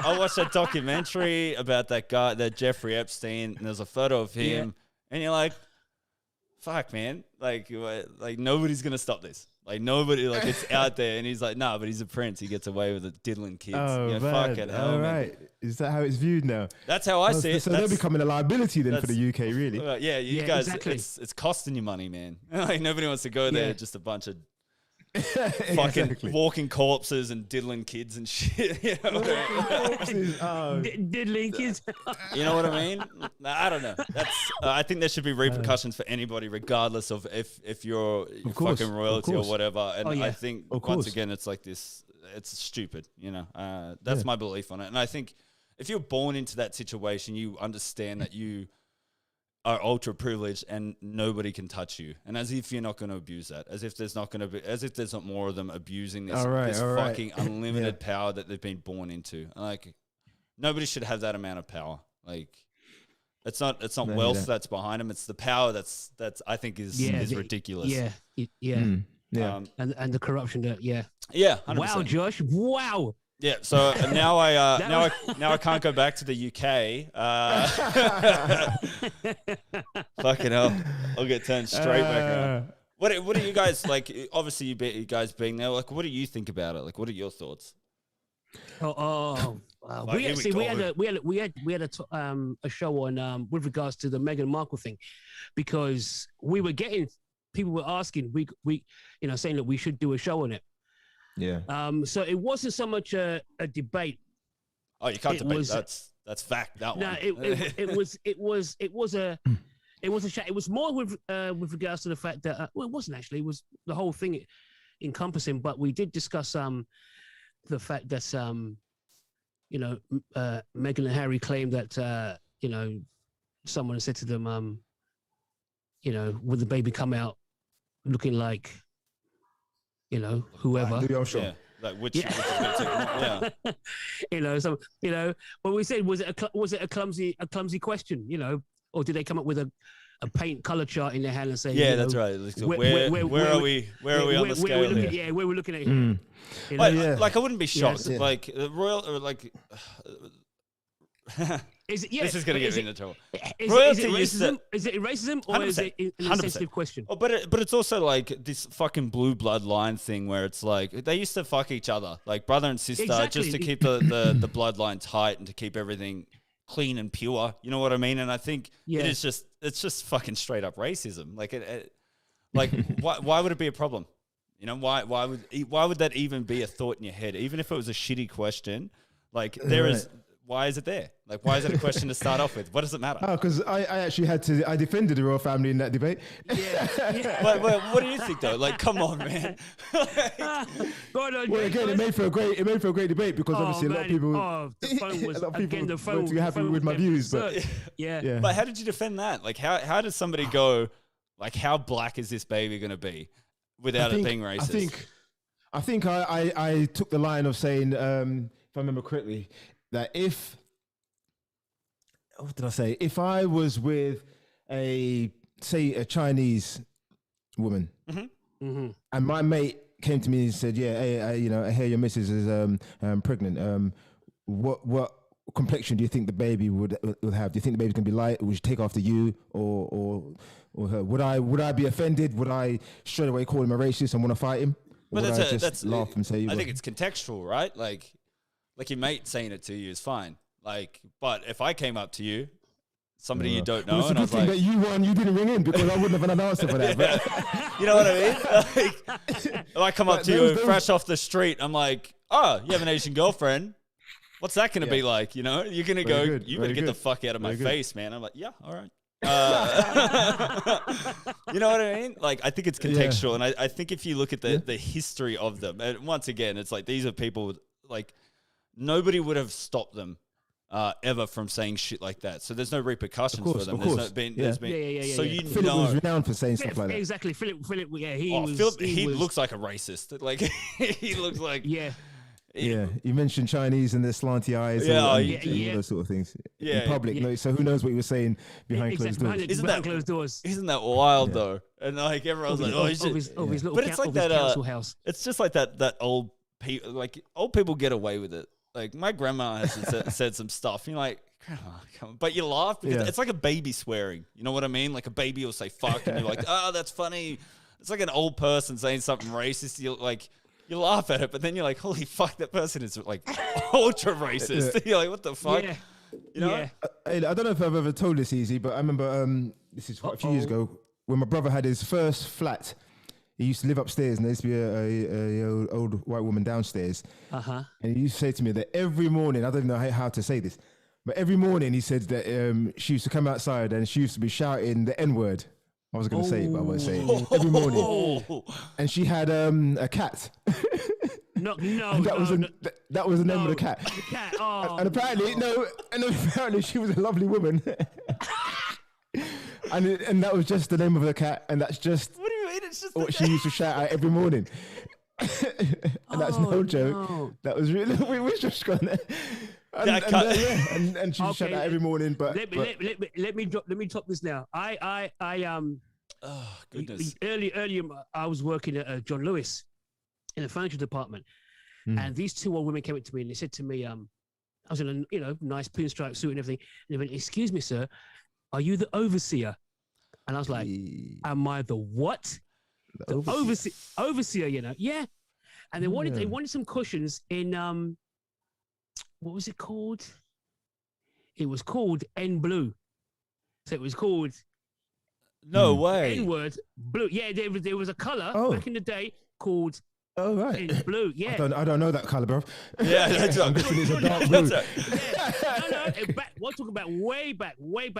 I watched that documentary about that guy, that Jeffrey Epstein, and there's a photo of him, and you're like, "Fuck, man! Like nobody's gonna stop this. Like, nobody, like, it's out there." And he's like, "No, but he's a prince. He gets away with it, diddling kids." Oh, fucking hell, all man. right. Is that how it's viewed now? That's how I see it. So they're becoming a liability then for the UK, really. You guys, exactly. it's costing you money, man. Like, nobody wants to go there. Just a bunch of fucking walking corpses and diddling kids and shit. You know what I mean? Diddling kids. You know what I mean? I don't know. That's. I think there should be repercussions for anybody, regardless of if you're fucking royalty or whatever. And I think once again, it's like this. It's stupid. You know. That's my belief on it. And I think if you're born into that situation, you understand that you are ultra privileged and nobody can touch you, and as if you're not going to abuse that, as if there's not more of them abusing this, fucking unlimited power that they've been born into. Like, nobody should have that amount of power. Like, it's not wealth that's behind them; it's the power that's I think is ridiculous. And the corruption that 100%. Wow, Josh, wow. Yeah, so now I can't go back to the UK. Fucking hell, I'll get turned straight back around. What do you guys like? Obviously, you guys being there. Like, what do you think about it? Like, what are your thoughts? Wow. We had a show on with regards to the Meghan Markle thing, because we were getting people were asking we saying that we should do a show on it. Yeah. So it wasn't so much a debate. Oh, you can't debate. That's fact. That one. It was a chat. It was more with regards to the fact that it wasn't actually. It was the whole thing encompassing. But we did discuss the fact that Meghan and Harry claimed that someone said to them would the baby come out looking like whoever. Yeah, like which yeah. But we said, was it a clumsy question, or did they come up with a paint color chart in their hand and say, that's right. Where are we on the scale here? Where we're looking at here. Like, I wouldn't be shocked. Like royal, or like. This is going to get me into trouble. Is it racism or 100%, is it an insensitive question? Oh, but it's also like this fucking blue bloodline thing where it's like they used to fuck each other, like brother and sister, just to keep the bloodline tight and to keep everything clean and pure. You know what I mean? And I think it's just fucking straight up racism. Like why would it be a problem? You know, why would that even be a thought in your head? Even if it was a shitty question, like why is it there? Like, why is it a question to start off with? What does it matter? Oh, because I actually I defended the royal family in that debate. Yeah. But what do you think though? Like, come on, man. Well, again, it made for a great debate because obviously a lot of people, the phone was the phone were happy with my views, but yeah. But how did you defend that? Like, how did somebody go, like, how black is this baby going to be without it being racist? I think I took the line of saying, if I remember correctly, that what did I say? If I was with a Chinese woman, and my mate came to me and said, "Yeah, hey, I hear your missus is pregnant. What complexion do you think the baby would have? Do you think the baby's gonna be light? Or would you take after you or her? Would I be offended? Would I straight away call him a racist and want to fight him? Or would I just laugh and say, I think it's contextual, right? Like your mate saying it to you is fine. Like, but if I came up to you, somebody you don't know, and I was like, that you won, you didn't ring in because I wouldn't have had an answer for that. But you know what I mean? Like, if I come up to you fresh off the street, I'm like, oh, you have an Asian girlfriend. What's that going to be like? You know, you're going to go, you better get the fuck out of my face, man. I'm like, yeah, all right. You know what I mean? Like, I think it's contextual. And I think if you look at the history of them, and once again, it's like, these are people, like, nobody would have stopped them ever from saying shit like that. So there's no repercussions for them. There's been, so you Philip was renowned for saying stuff like that. Exactly. Philip, he looks like a racist. Like, he looks like... Yeah, you mentioned Chinese and their slanty eyes, all those sort of things in public. No, so who knows what he was saying behind closed doors? Isn't that wild though? And like everyone's like, oh, but it's like that council house. It's just like that old people. Like old people get away with it. Like my grandma has said some stuff. You're like, Grandma, come on. But you laugh because it's like a baby swearing. You know what I mean? Like a baby will say fuck, and you're like, oh, that's funny. It's like an old person saying something racist. You laugh at it, but then you're like, holy fuck, that person is like ultra racist. You're like, what the fuck? Yeah. You know? I don't know if I've ever told this, Easy, but I remember this is quite a few years ago when my brother had his first flat. He used to live upstairs, and there used to be a old white woman downstairs. And he used to say to me that every morning, I don't know how to say this, but every morning he said that she used to come outside and she used to be shouting the N-word. I was going to say it, but I won't say it. Every morning. And she had a cat. No, that was the name of the cat. The cat, oh. And apparently she was a lovely woman. and that was just the name of the cat, and that's just what do you mean? It's just what she used to shout out every morning. And that's no joke. No. That was really we was just gone there. And she shut out every morning. But let me top this now. Oh goodness! Earlier, I was working at John Lewis in the furniture department, and these two old women came up to me and they said to me, I was in a nice pinstripe suit and everything, and they went, "Excuse me, sir, are you the overseer?" And I was like, "Am I the what?" The overseer, yeah. And they wanted some cushions in what was it called? It was called N Blue. So it was called No way. N-word blue. Yeah, there was a color back in the day called N Blue. Yeah. I don't know that color, bro. Yeah, that's I'm guessing it's a dark blue. We're talking about way back.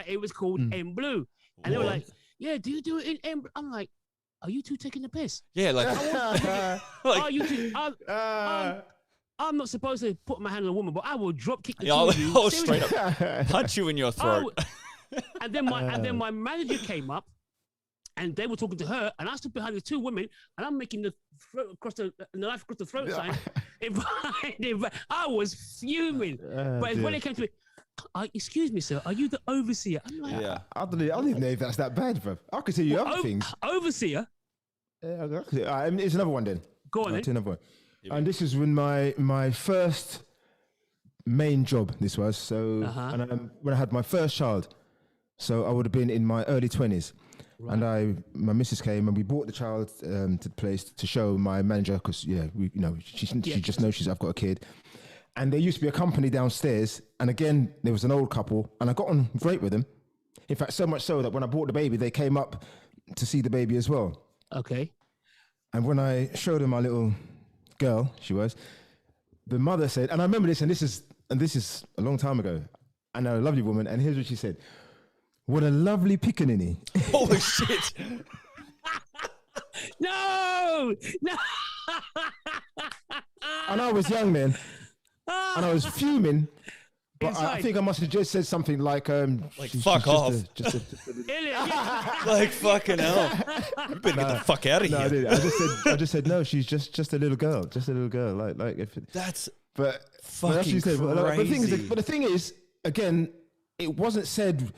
It was called N Blue. And they were like, yeah, do you do it in N Blue? I'm like, are you two taking the piss? Yeah, like, are you two? I'm not supposed to put my hand on a woman, but I will drop kick the two of you. I'll straight up punch you in your throat. And then my manager came up, and they were talking to her, and I stood behind the two women, and I'm making the knife across the throat sign. I was fuming. But when it came to it, excuse me, sir, are you the overseer? I'm like, I don't even know if that's that bad, bro. I could tell you other things. Overseer? It's another one then. Go on then. Another one. And this is when my first main job, this was. So and when I had my first child. So I would have been in my early 20s. Right. And my missus came and we brought the child to the place to show my manager because, she just knows I've got a kid. And there used to be a company downstairs. And again, there was an old couple, and I got on great with them. In fact, so much so that when I bought the baby, they came up to see the baby as well. Okay. And when I showed her my little girl, the mother said, and I remember this, and this is a long time ago, and a lovely woman, and here's what she said: "What a lovely pickaninny." Holy shit! No. And I was young then, and I was fuming. But I think I must have just said something like fuck off. Like, fucking hell. You better get the fuck out of here. I did. I just said, no, she's just a little girl. Just a little girl. Like if it, that's but fucking crazy. But the thing is, again, it wasn't said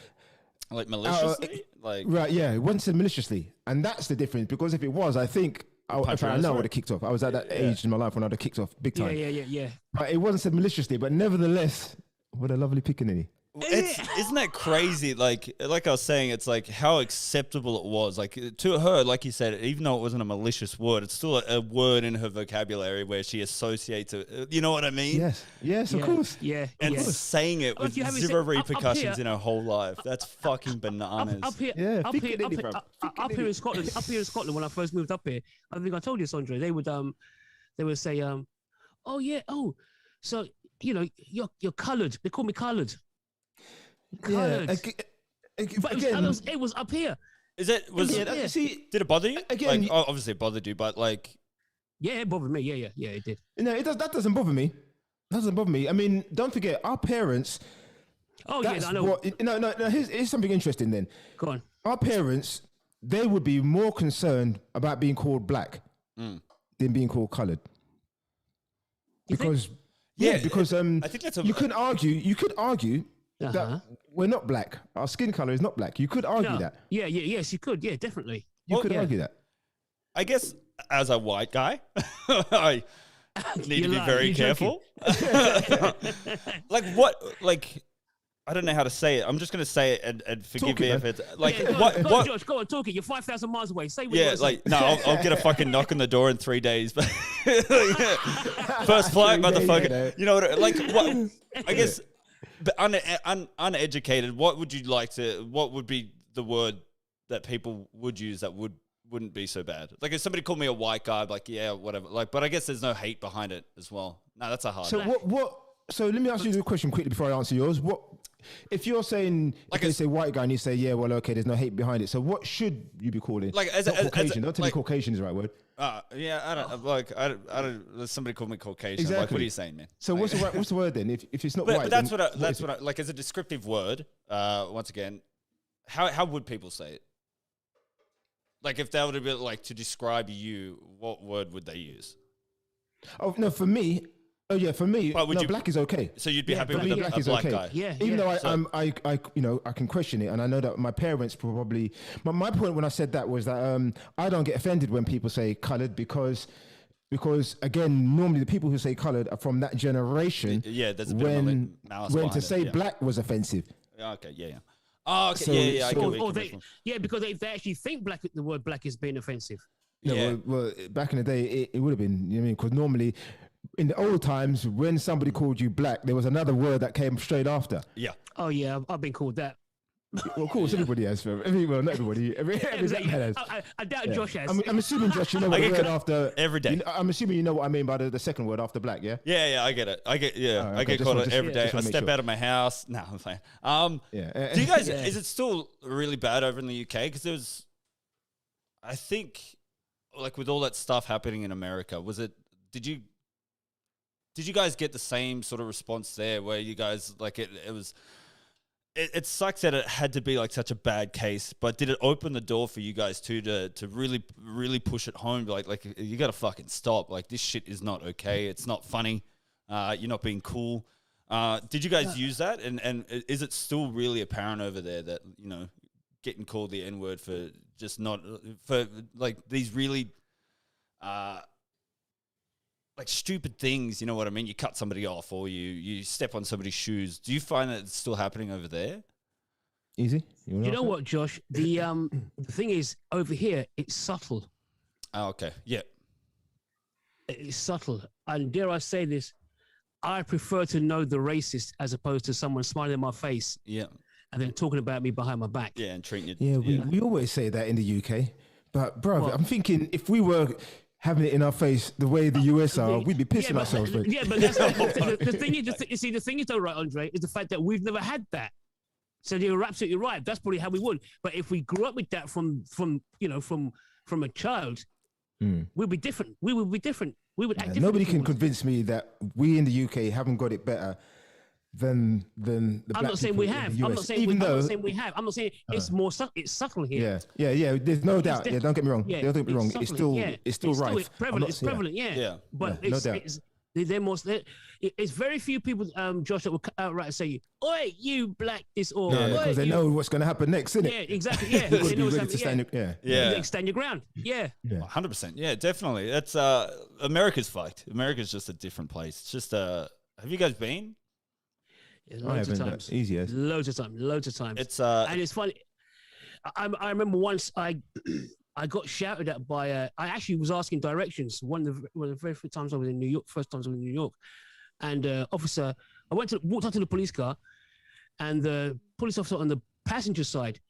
like maliciously. Right, yeah, it wasn't said maliciously. And that's the difference, because if it was, I think I would have kicked off. I was at that age in my life when I would have kicked off big time. Yeah. But it wasn't said maliciously, but nevertheless, what a lovely pickaninny. Isn't that crazy? Like I was saying, it's like how acceptable it was. Like to her, like you said, even though it wasn't a malicious word, it's still a word in her vocabulary where she associates it. You know what I mean? Yes, of course. Yeah. And saying it with zero repercussions in her whole life. That's fucking bananas. Up here in Scotland, when I first moved up here, I think I told you, André, they would say, so you're coloured. They call me coloured. Coloured. But it was up here. Is it? Did it bother you? Again, like, obviously it bothered you, but like, yeah, it bothered me. Yeah, it did. No, it does. That doesn't bother me. I mean, don't forget, our parents. Oh yeah, I know. No. Here's something interesting. Then go on. Our parents, they would be more concerned about being called black than being called coloured, because I think that's you could argue that we're not black. Our skin color is not black. You could argue that. Yes, you could. Yeah, definitely. You could argue that. I guess as a white guy, I need to be very careful. I don't know how to say it. I'm just going to say it and forgive me if it's like Go on, George, go on, talk it. You're 5,000 miles away. Say what you want to say. No, I'll get a fucking knock on the door in 3 days. But first flight, motherfucker. You know what? I guess, but uneducated. What would you like to? What would be the word that people would use that wouldn't be so bad? Like if somebody called me a white guy, I'd be like, yeah, whatever. Like, but I guess there's no hate behind it as well. No, that's a hard. So one. So let me ask you a question quickly before I answer yours. What if you're saying, like, if they say white guy and you say, yeah, well, okay, there's no hate behind it. So what should you be calling? Like as Caucasian. Don't tell me Caucasian is the right word. Yeah, I don't. Somebody called me Caucasian. Exactly. Like, what are you saying, man? So what's the word then? If it's not white, but that's what I like as a descriptive word. Once again, how would people say it? Like if they were to be like to describe you, what word would they use? Oh no, for me. Oh yeah, for me, black is okay. So you'd be happy with a black guy? Yeah. Even though I can question it, and I know that my parents probably. But my point when I said that was that I don't get offended when people say coloured because again, normally the people who say coloured are from that generation. Yeah, there's a bit of malice when to say black was offensive. Okay, yeah. Oh, okay, I get because they actually think the word black is being offensive. Yeah. Well, back in the day, it would have been. You know what I mean? Because normally. In the old times, when somebody called you black, there was another word that came straight after. Yeah. Oh yeah, I've been called that. Well, of course, everybody has. Well, not everybody. Every has. I doubt Josh has. I'm assuming, Josh, you know what the word after every day. I'm assuming you know what I mean by the second word after black. Yeah. Yeah, I get it. I get called it every day. I step out of my house. No, I'm fine. Do you guys? Is it still really bad over in the UK? Because there was, I think, like with all that stuff happening in America, Did you guys get the same sort of response there where you guys like it sucks that it had to be like such a bad case, but did it open the door for you guys too to really, really push it home? Like you got to fucking stop. Like this shit is not okay. It's not funny. You're not being cool. Did you guys use that? And is it still really apparent over there that, you know, getting called the N-word for just not, for like these really, like stupid things, you know what I mean? You cut somebody off or you step on somebody's shoes. Do you find that it's still happening over there? Easy. You know what, Josh? The thing is, over here, it's subtle. Oh, okay. Yeah. It's subtle. And dare I say this, I prefer to know the racist as opposed to someone smiling in my face. Yeah. And then talking about me behind my back. Yeah, and treating you. Yeah, we always say that in the UK. But, bro, I'm thinking if we were having it in our face the way the US are, we'd be pissing ourselves. Bro. Yeah, but that's the thing is, the thing is though, right, Andre, is the fact that we've never had that. So you're absolutely right. That's probably how we would. But if we grew up with that from a child, we'd be different. We would be different. We would act different. Nobody can convince me that we in the UK haven't got it better than the black I'm not saying we have. I'm not saying we have. I'm not saying it's more it's subtle here. Yeah. There's no doubt. Don't get me wrong. Don't get me wrong. It's still rife. It's prevalent. It's prevalent. Yeah. But no doubt. It's very few people, Josh, that will outright say, "Oi, you black this," or because they know what's going to happen next, isn't it? Yeah, exactly. Yeah, they know what's happening. Stand your ground. Yeah, 100%. Yeah, definitely. That's America's fucked. America's just a different place. It's just have you guys been? Loads of times. Easy as. Loads of times. It's and it's funny. I remember once I got shouted at by I actually was asking directions. One of the very few times I was in New York, first times I was in New York, and officer, I walked out to the police car, and the police officer on the passenger side,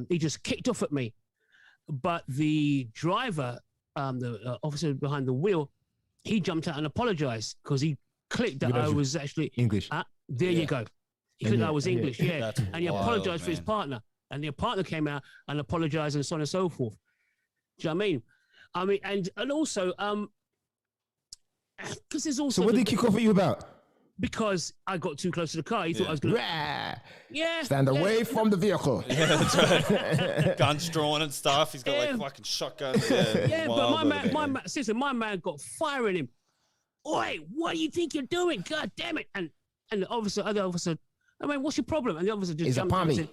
he just kicked off at me, but the driver, the officer behind the wheel, he jumped out and apologized because he clicked that I was actually English. There you go. He clicked that I was English, That's and he apologized for his partner. And the partner came out and apologized and so on and so forth. Do you know what I mean? And also, because there's also. So what did he kick off at you about? Because I got too close to the car. He thought I was going to. Stand away from the vehicle. Yeah, that's right. Guns drawn and stuff. He's got like fucking shotguns. But my man got fire in him. Oi, what do you think you're doing? God damn it. And the other officer, I mean, what's your problem? And the officer just jumped out and said,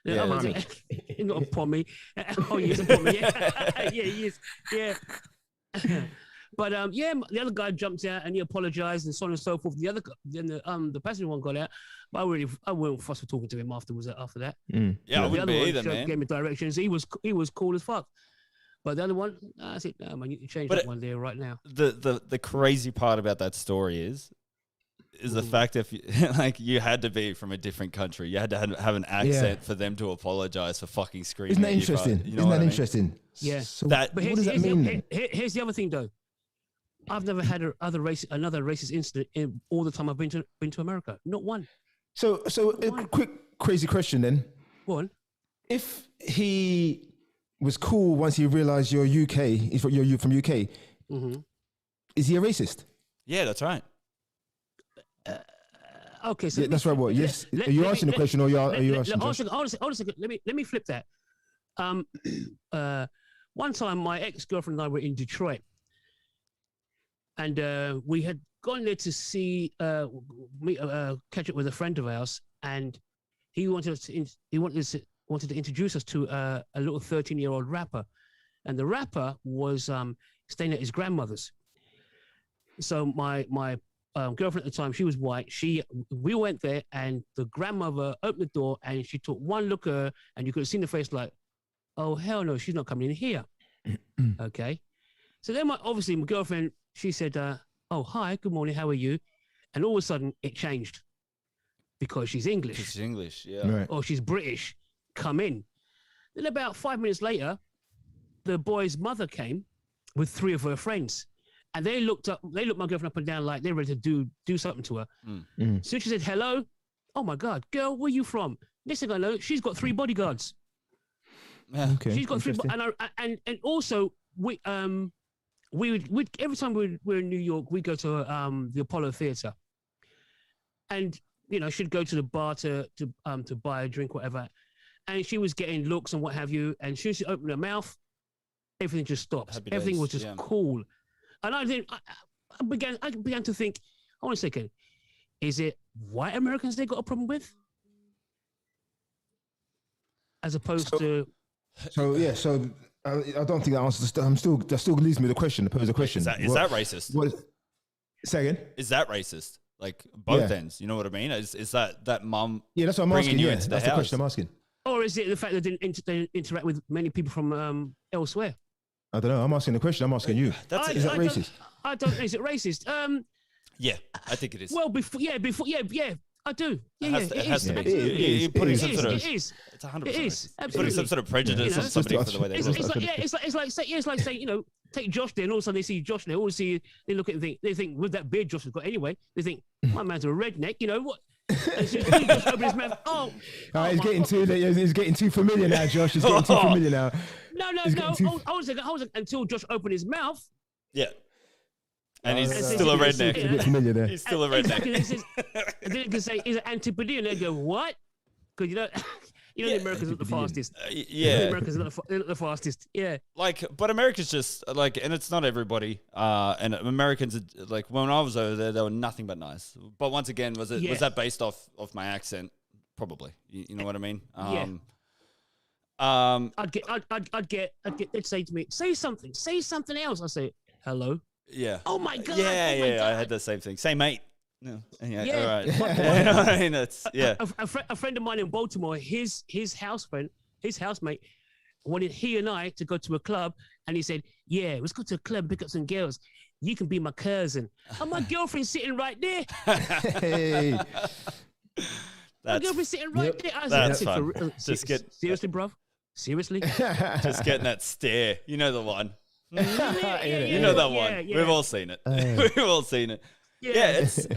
not a pommy. Oh, he's a pommy. Yeah, he is. Yeah. But the other guy jumped out and he apologized and so on and so forth. The passenger one got out, but I wouldn't fuss with talking to him afterwards. After that, I wouldn't be either, man. Gave me directions. He was cool as fuck. But the other one, I said, no, man, you can change that one there right now. The crazy part about that story is the fact that you had to be from a different country. You had to have an accent for them to apologize for fucking screaming. Isn't that interesting? Isn't that interesting? Yeah. So what does that mean? Here's the other thing, though. I've never had another racist incident in all the time I've been to America. Not one. So a quick crazy question then. Go on. If he was cool once he realized you're from UK, is he a racist? Yeah, that's right. Okay, so that's right. What? Yes. Are you answering the question, or are you asking? Hold on a second. Let me flip that. One time, my ex-girlfriend and I were in Detroit, and we had gone there to see catch up with a friend of ours, and he wanted to introduce us to a little 13-year-old rapper, and the rapper was staying at his grandmother's. So my girlfriend at the time, she was white. We went there, and the grandmother opened the door, and she took one look at her, and you could have seen the face like, "Oh hell no, she's not coming in here." Okay, so then my girlfriend, she said, "Oh hi, good morning, how are you?" And all of a sudden it changed because she's English. She's English, yeah. Right. Or she's British. Come in. Then about 5 minutes later, the boy's mother came with 3 of her friends. And they looked my girlfriend up and down like they're ready to do something to her. So she said, "Hello." "Oh my God, girl, where are you from?" Next thing I know, she's got 3 bodyguards. Okay. She's got 3, and also we would every time we're in New York, we go to the Apollo Theater, and she'd go to the bar to buy a drink, whatever, and she was getting looks and what have you, and as soon as she opened her mouth, everything just stopped. Everything was just cool. And I began to think, hold on a second, is it white Americans they got a problem with? As opposed to... So I don't think that answers. That still leaves me the question. To pose a question. Is that racist? Say again. Is that racist? Like both ends. You know what I mean? Is that mum? Yeah, that's what I'm asking. Yeah, that's the question I'm asking. Or is it the fact that they didn't interact with many people from elsewhere? I don't know. I'm asking the question. I'm asking you. Is that racist? I don't know. Is it racist? Yeah, I think it is. Well, before, I do. Yeah, it has to be. You're putting some sort of. It's 100%. It is. You're putting some sort of prejudice on somebody for the way they look. It's like saying, take Josh there, and all of a sudden they see Josh there. All they look at and think, with that beard Josh has got anyway, they think, my man's a redneck. You know what? And so he just opened his mouth. He's getting too familiar now, Josh. He's getting too familiar now. No. I was until Josh opened his mouth. Yeah. And he's still a redneck. He's still a redneck. And then they can say, is it Antipodean? And they go, what? Because the Americans are the fastest. The Americans are not the fastest. Yeah. But America's just and it's not everybody. And Americans, when I was over there, they were nothing but nice. But once again, was that based off my accent? Probably. You know what I mean? They'd say to me, say something else. I say, hello. Yeah. Oh my God. Yeah. I had the same thing. Say mate. No. Yeah. All right. You know what I mean? That's A friend of mine in Baltimore, his housemate, wanted he and I to go to a club, and he said, "Yeah, let's go to a club and pick up some girls. You can be my cousin." And my girlfriend's sitting right there. Hey. My girlfriend's sitting right there. That's fun. Seriously, bruv? Seriously? Just getting that stare. You know the one. You know that one. Yeah. We've all seen it. We've all seen it. Yeah, it's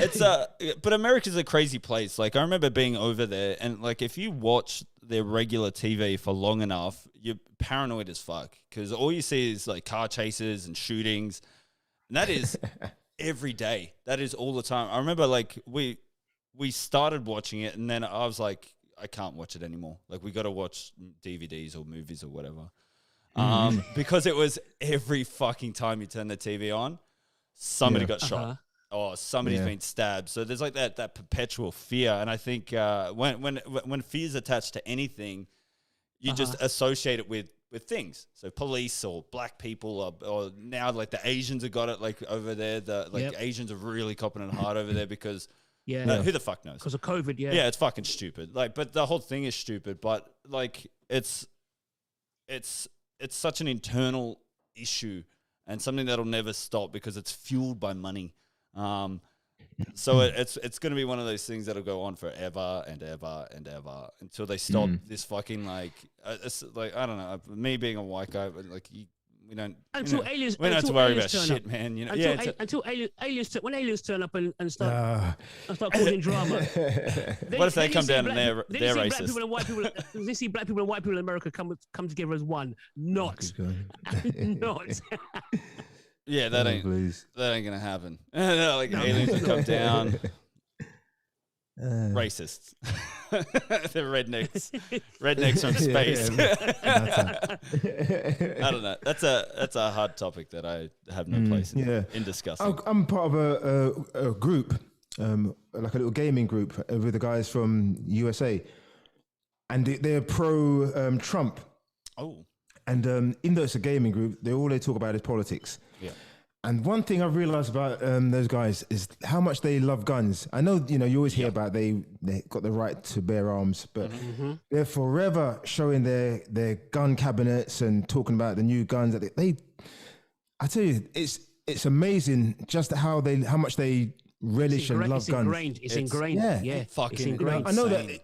but America's a crazy place. I remember being over there, and if you watch their regular TV for long enough, you're paranoid as fuck, because all you see is car chases and shootings, and that is every day. That is all the time. I remember we started watching it, and then I was like, I can't watch it anymore. We got to watch DVDs or movies or whatever, because it was every fucking time you turn the TV on, somebody got shot. Oh, somebody's been stabbed. So there's that perpetual fear, and I think when fear's attached to anything, you just associate it with things. So police or black people, or now the Asians have got it over there. Asians are really copping it hard over there because who the fuck knows? Because of COVID, yeah, it's fucking stupid. But the whole thing is stupid. But it's such an internal issue and something that'll never stop because it's fueled by money. So it's going to be one of those things that'll go on forever and ever and ever until they stop this fucking I don't know, me being a white guy, we don't aliens we don't have to worry about shit, man. Until aliens turn up and start causing drama. What if they come down and they're racist? They see black people and white people in America come together as one. Not. Yeah, that ain't gonna happen. Aliens will come down. Racists. The rednecks from space. I don't know. That's a hard topic that I have no place in discussing. I'm part of a group, a little gaming group with the guys from USA, and they're pro Trump. Oh. And even though it's a gaming group, all they talk about is politics. Yeah. And one thing I've realized about those guys is how much they love guns. I know, you always hear about they got the right to bear arms, but they're forever showing their gun cabinets and talking about the new guns that they I tell you, it's amazing just how much they relish and love guns. It's ingrained. Yeah. Fucking ingrained. I know that,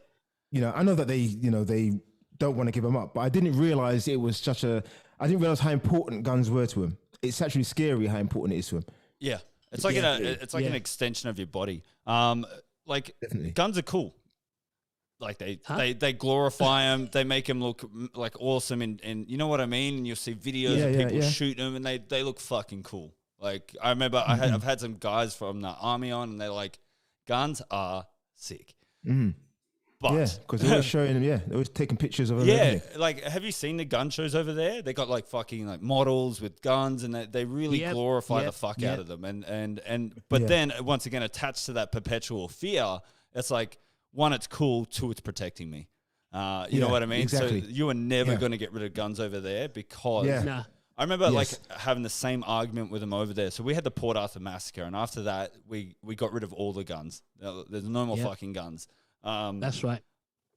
I know that they don't want to give them up, but I didn't realize it was I didn't realize how important guns were to them. It's actually scary how important it is to them. Yeah. It's like an extension of your body. Definitely. Guns are cool. They glorify them. They make them look awesome. And you know what I mean? And you'll see videos of people shooting them and they look fucking cool. I remember I've had some guys from the army on and they're like, guns are sick. Mm. But because they're always showing them, they're always taking pictures of them. Yeah, have you seen the gun shows over there? They got fucking models with guns, and they really glorify the fuck out of them. But then once again, attached to that perpetual fear, it's one, it's cool. Two, it's protecting me. You know what I mean? Exactly. So you are never going to get rid of guns over there because. Nah. I remember having the same argument with them over there. So we had the Port Arthur massacre, and after that, we got rid of all the guns. There's no more fucking guns. That's right.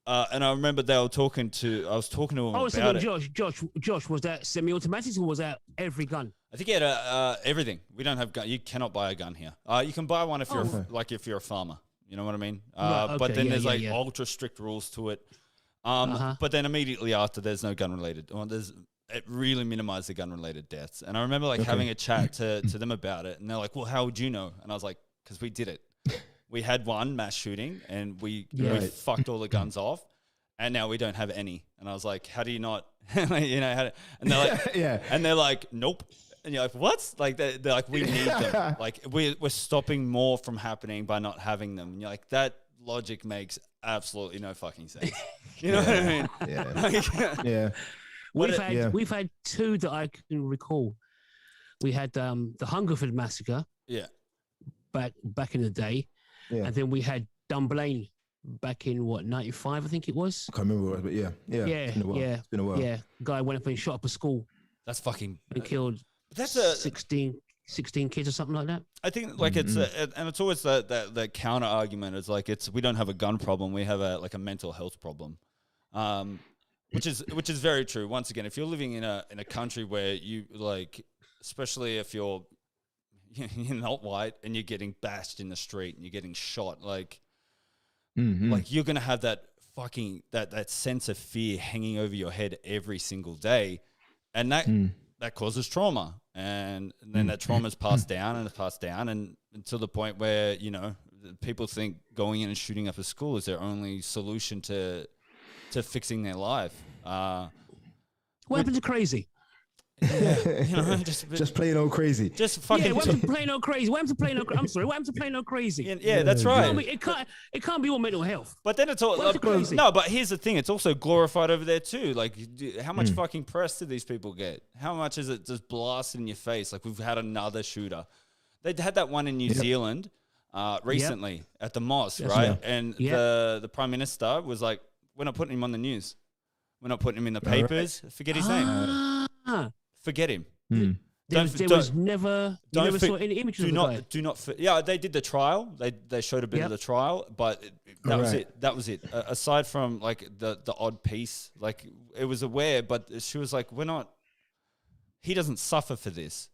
And I remember I was talking to him about it. Josh, was that semi-automatic or was that every gun? I think he had everything. We don't have gun. You cannot buy a gun here. You can buy one if you're a farmer. You know what I mean? But then there's ultra strict rules to it. But then immediately after, there's no gun related. It really minimized the gun related deaths. And I remember having a chat to them about it, and they're like, "Well, how would you know?" And I was like, "Because we did it. We had one mass shooting, and we fucked all the guns off, and now we don't have any." And I was like, "How do you not?" And they're like, and they're like, "Nope." And you're like, what? Like they're like, we need them. Like we're stopping more from happening by not having them. And you're like, that logic makes absolutely no fucking sense. You know what I mean? Yeah. We've had two that I can recall. We had the Hungerford Massacre. Yeah. Back in the day. Yeah. And then we had Dunblane back in 95, I think it was. I can't remember what it was, but yeah. It's been a while. Yeah. Guy went up and shot up a school. That's fucking and killed. That's 16 kids or something like that. I think it's and it's always that counter argument is like we don't have a gun problem, we have a mental health problem, which is very true. Once again, if you're living in a country where you especially if you're not white and you're getting bashed in the street and you're getting shot, you're gonna have that fucking that sense of fear hanging over your head every single day, and that causes trauma, and then that trauma is passed down and until the point where people think going in and shooting up a school is their only solution to fixing their life. What happened to crazy? Just plain old crazy. Just fucking. What happened to plain old crazy? What happened to plain old? I'm sorry. What happened to plain old crazy? Yeah, that's right. It can't be all mental health. But then it's all no. But here's the thing: it's also glorified over there too. Like, how much fucking press do these people get? How much is it just blasted in your face? Like, we've had another shooter. They had that one in New Zealand recently at the mosque, right? And the Prime Minister was like, "We're not putting him on the news. We're not putting him in the papers. Forget his name." Forget him. There was never saw any images of the guy. They did the trial. They showed a bit of the trial, but that was it. Aside from the odd piece, it was aware, but she was like, he doesn't suffer for this.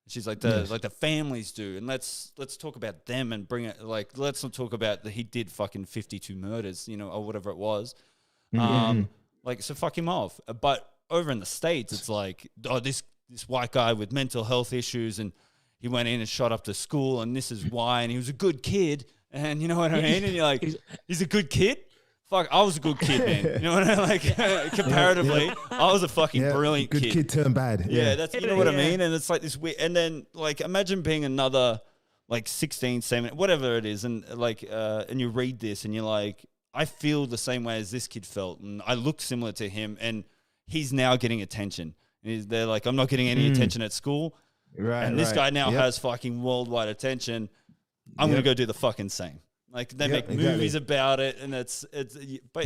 She's like the families do, and let's talk about them and bring it. Let's not talk about that he did fucking 52 murders, or whatever it was. So fuck him off. But over in the States, it's like, this white guy with mental health issues, and he went in and shot up the school, and this is why, and he was a good kid, and you know what I mean? And you're like, he's a good kid? Fuck, I was a good kid, man. You know what I mean? Comparatively, I was a fucking brilliant kid. Good kid turned bad. Yeah, that's, you know what I mean? And it's like this weird, and then imagine being another 16, 17, whatever it is, and and you read this and you're like, I feel the same way as this kid felt, and I look similar to him, and he's now getting attention. They're like, I'm not getting any attention at school. Right. And this guy now has fucking worldwide attention. I'm going to go do the fucking same. They make movies about it, and but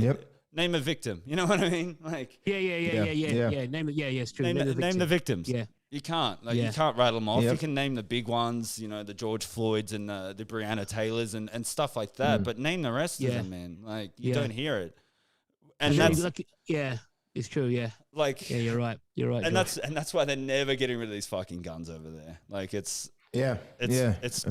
name a victim. You know what I mean? Yeah. Name it. Yeah, it's true. Name the victims. Yeah. You can't. You can't rattle them off. You can name the big ones, the George Floyds and the Breonna Taylors and stuff like that, but name the rest of them, man. You don't hear it. And that's... It's true, yeah. You're right. And that's why they're never getting rid of these fucking guns over there. It's cool.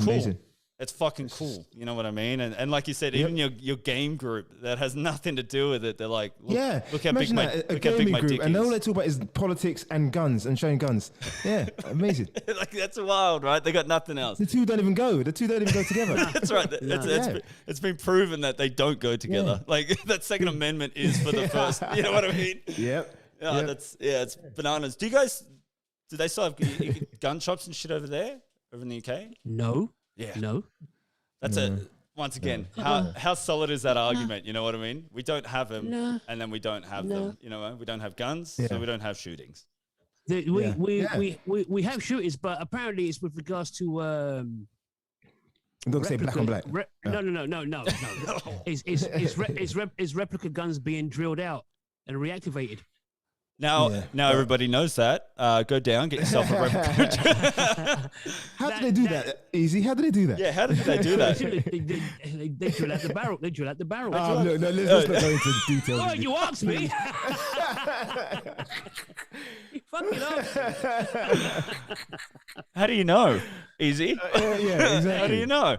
Amazing. It's fucking cool. You know what I mean? And like you said, even your game group that has nothing to do with it, they're like, look how big my dick is. And all they talk about is politics and guns and showing guns. Yeah, amazing. That's wild, right? They got nothing else. The two don't even go together. That's right. It's been proven that they don't go together. That Second Amendment is for the first. You know what I mean? Yep. It's bananas. Do they still have gun shops and shit over there, over in the UK? No. Yeah. No. That's once again, how solid is that argument? You know what I mean? We don't have them, and then we don't have them. You know, we don't have guns, so we don't have shootings. We have shootings, but apparently it's with regards to don't say black on black. No. Is replica guns being drilled out and reactivated? Now everybody knows that. Go down, get yourself a record. How did they do that? Easy. How did they do that? Yeah, how did they do that? They drill out the barrel. They drill out the barrel. No, let's not go into the details. Oh, you asked me. You fucking up. How do you know? Easy. Yeah, exactly. How do you know?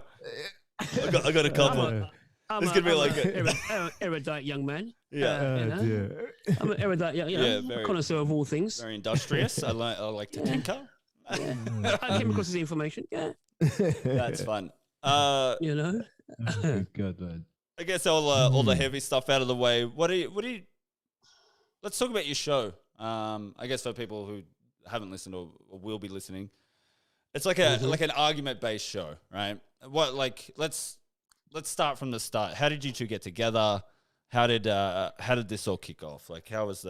I got a couple. It's gonna be like an erudite young man. Yeah. I'm an erudite young connoisseur of all things. Very industrious. I like to tinker. Yeah. I came across this information. Yeah. That's fun. You know. Good man. I guess all the heavy stuff out of the way. What do you? Let's talk about your show. I guess for people who haven't listened or will be listening, it's like an argument based show, right? Let's start from the start. How did you two get together? How did this all kick off? Like, how was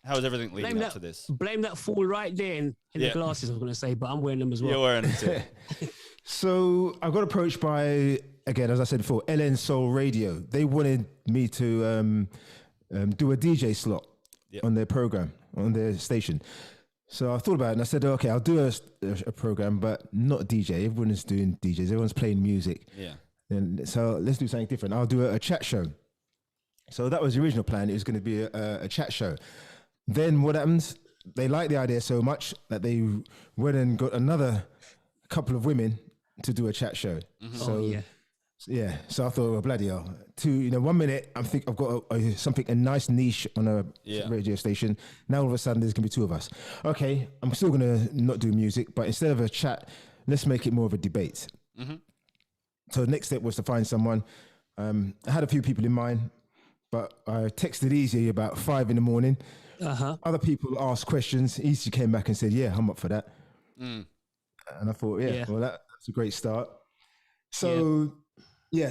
everything leading up to this? Blame that fool right there in the glasses, I was going to say, but I'm wearing them as well. You're wearing them too. So I got approached by, again, as I said before, LN Soul Radio. They wanted me to do a DJ slot on their program, on their station. So I thought about it and I said, okay, I'll do a program, but not a DJ. Everyone is doing DJs. Everyone's playing music. Yeah. And so let's do something different. I'll do a chat show. So that was the original plan. It was going to be a chat show. Then what happens? They liked the idea so much that they went and got another couple of women to do a chat show. Mm-hmm. So so I thought, well, bloody hell. 1 minute, I think I've got a nice niche on a radio station. Now all of a sudden there's going to be two of us. Okay, I'm still going to not do music, but instead of a chat, let's make it more of a debate. Mm-hmm. So the next step was to find someone. I had a few people in mind, but I texted Easy about 5 a.m. Other people asked questions. Easy came back and said, yeah, I'm up for that. Mm. And I thought, well, that's a great start. So,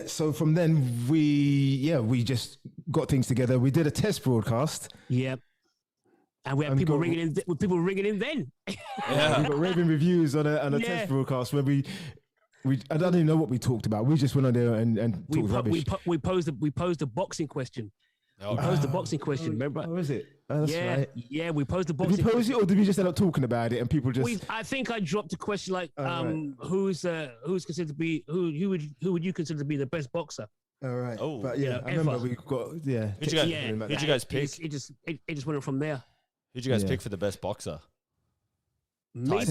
so from then we just got things together. We did a test broadcast. Yep. And we had people ringing in then. Yeah. We got raving reviews on a test broadcast where I don't even know what we talked about. We just went on there and talked rubbish. We posed a boxing question. We posed a boxing question, remember? Oh, is it? Oh, that's right. Yeah, we posed a boxing question. Did we pose it or did we just end up talking about it and people just... I think I dropped a question like, who's considered to be, who would you consider to be the best boxer? All right. Oh, but I remember we got, Who'd you guys pick? It just went from there. Who'd you guys pick for the best boxer? Me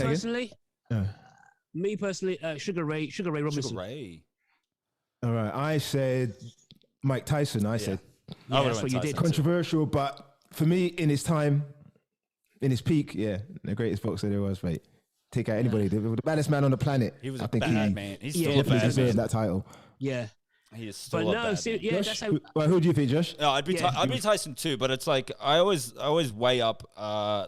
personally, Sugar Ray Robinson. Sugar Ray. All right. I said Mike Tyson. I said. That's what you did. Controversial, but for me, in his time, in his peak, the greatest boxer there was, mate. Take out anybody. The baddest man on the planet. He was a bad man. He's still a bad man. He deserved that title. Yeah. He is still a bad man. Josh, that's how... who do you think, Josh? No, I'd be Tyson too, but it's like I always weigh up